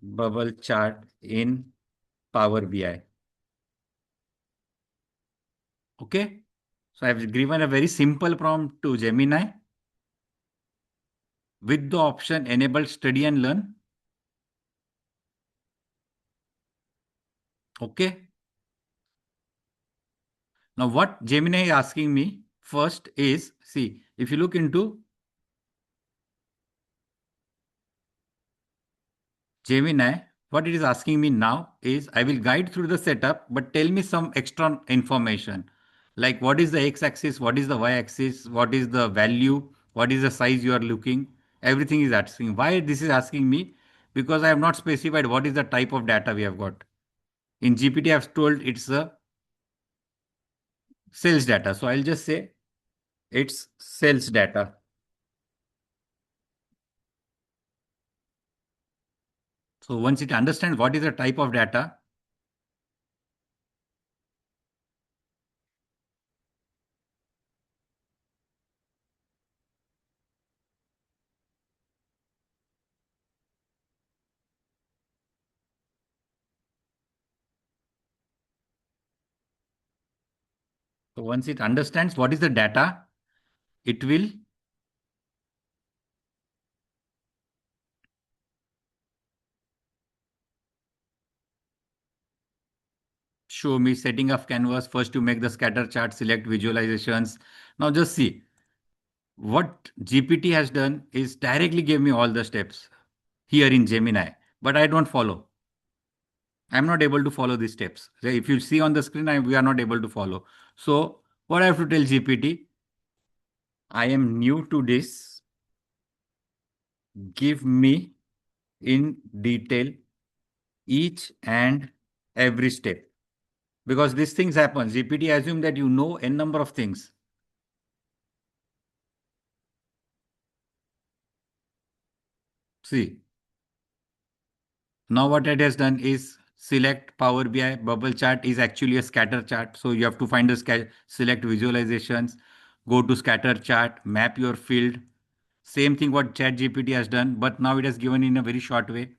bubble chart in Power BI. Okay. So I've given a very simple prompt to Gemini with the option enable study and learn. Okay. Now what Gemini is asking me first is, see, if you look into Gemini, what it is asking me now is I will guide through the setup, but tell me some extra information. Like what is the x-axis, what is the y-axis, what is the value, what is the size you are looking. Everything is asking. Why this is asking me? Because I have not specified what is the type of data we have got. In GPT, I have told it's a sales data. So I'll just say it's sales data. So once it understands what is the type of data, so once it understands what is the data, it will show me setting of canvas. First to make the scatter chart, select visualizations. Now just see what GPT has done is directly gave me all the steps here in Gemini, but I don't follow. I'm not able to follow these steps. So if you see on the screen, we are not able to follow. So what I have to tell GPT, I am new to this. Give me in detail each and every step. Because these things happen. GPT assume that you know n number of things. See, now what it has done is select Power BI bubble chart is actually a scatter chart. So you have to find the select visualizations, go to scatter chart, map your field. Same thing what ChatGPT has done, but now it has given in a very short way.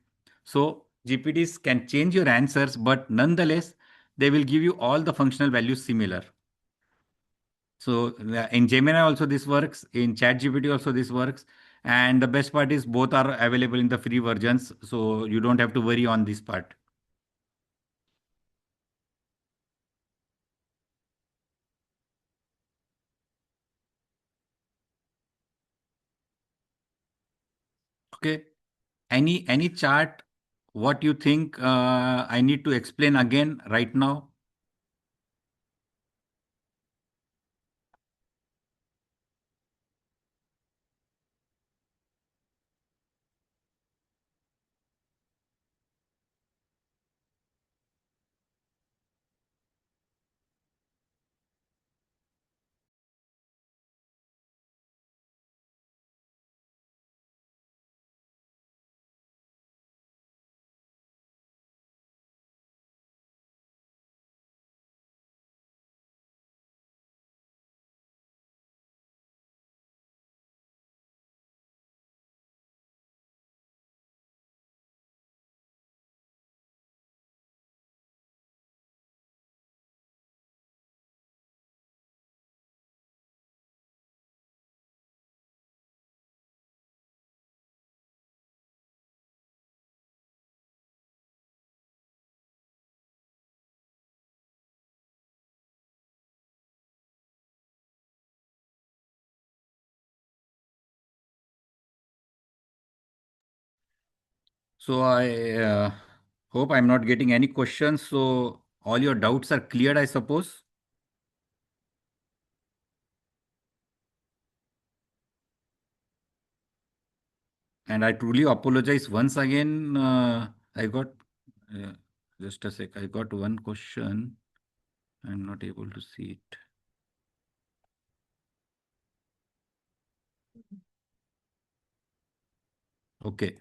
So GPTs can change your answers, but nonetheless, they will give you all the functional values similar. So in Gemini also this works, in ChatGPT also this works. And the best part is both are available in the free versions. So you don't have to worry on this part. Okay. Any chart, what you think I need to explain again right now? So I hope I'm not getting any questions. So all your doubts are cleared, I suppose. And I truly apologize once again. I got uh, just a sec. I got one question. I'm not able to see it. Okay.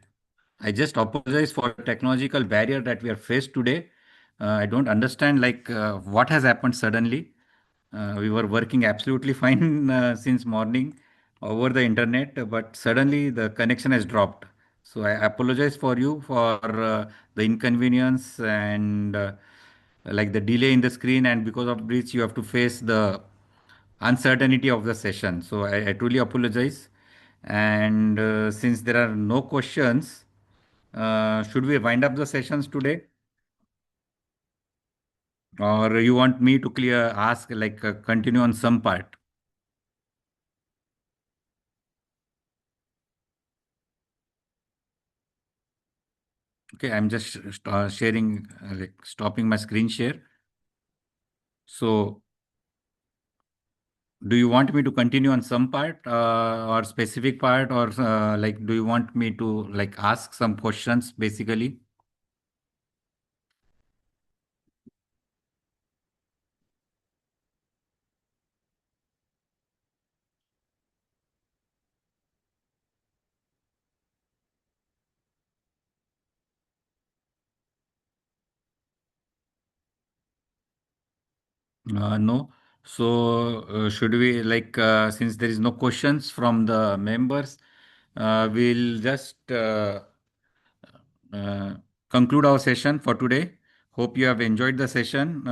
I just apologize for technological barrier that we are faced today. I don't understand what has happened suddenly. We were working absolutely fine since morning over the internet, but suddenly the connection has dropped. So I apologize for you for the inconvenience and like the delay in the screen, and because of which you have to face the uncertainty of the session. So I truly apologize. And since there are no questions, should we wind up the sessions today? Or you want me to continue on some part? Okay, I'm just sharing, stopping my screen share. So, do you want me to continue on some part or specific part, or do you want me to ask some questions basically? No. So, should we since there is no questions from the members, we'll just uh, conclude our session for today. Hope you have enjoyed the session.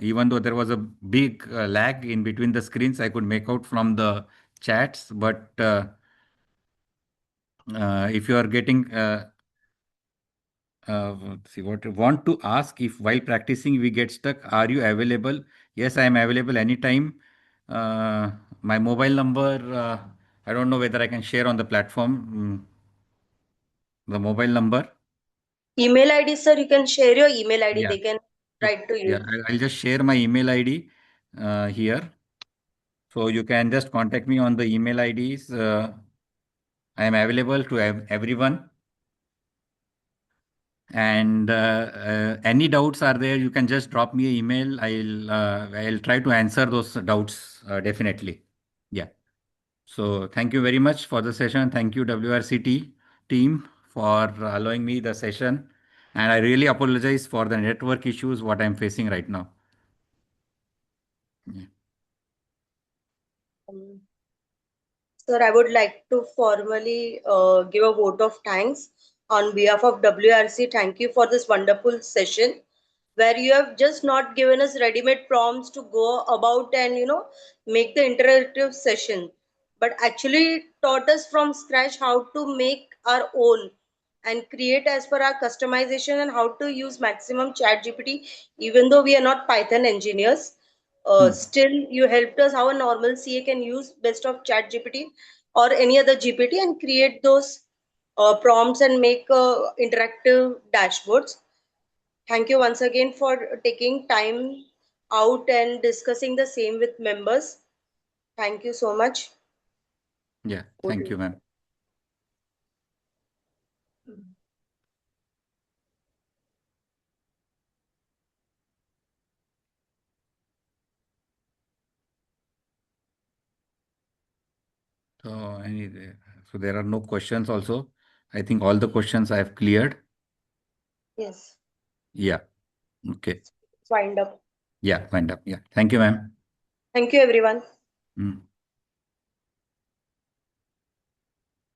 Even though there was a big lag in between the screens, I could make out from the chats. But if you are getting see what want to ask, if while practicing we get stuck, are you available? Yes, I am available anytime. My mobile number, I don't know whether I can share on the platform. The mobile number. Email ID, sir, you can share your email ID. Yeah. They can So, write to yeah, you. I'll just share my email ID here. So you can just contact me on the email IDs. I am available to everyone. And any doubts are there, you can just drop me an email. I'll try to answer those doubts definitely. Yeah. So thank you very much for the session. Thank you WRCT team for allowing me the session. And I really apologize for the network issues what I'm facing right now. Yeah. Um, Sir, I would like to formally give a vote of thanks on behalf of WRC. Thank you for this wonderful session where you have just not given us ready-made prompts to go about and make the interactive session, but actually taught us from scratch how to make our own and create as per our customization and how to use maximum chat gpt even though we are not python engineers. Hmm. Still you helped us how a normal ca can use best of chat gpt or any other gpt and create those prompts and make interactive dashboards. Thank you once again for taking time out and discussing the same with members. Thank you so much. Yeah. Over to Thank you. you, ma'am. So, so there are no questions also. I think all the questions I have cleared. Yes. Yeah. Okay. Wind up. Yeah. Wind up. Yeah. Thank you, ma'am. Thank you, everyone. Mm.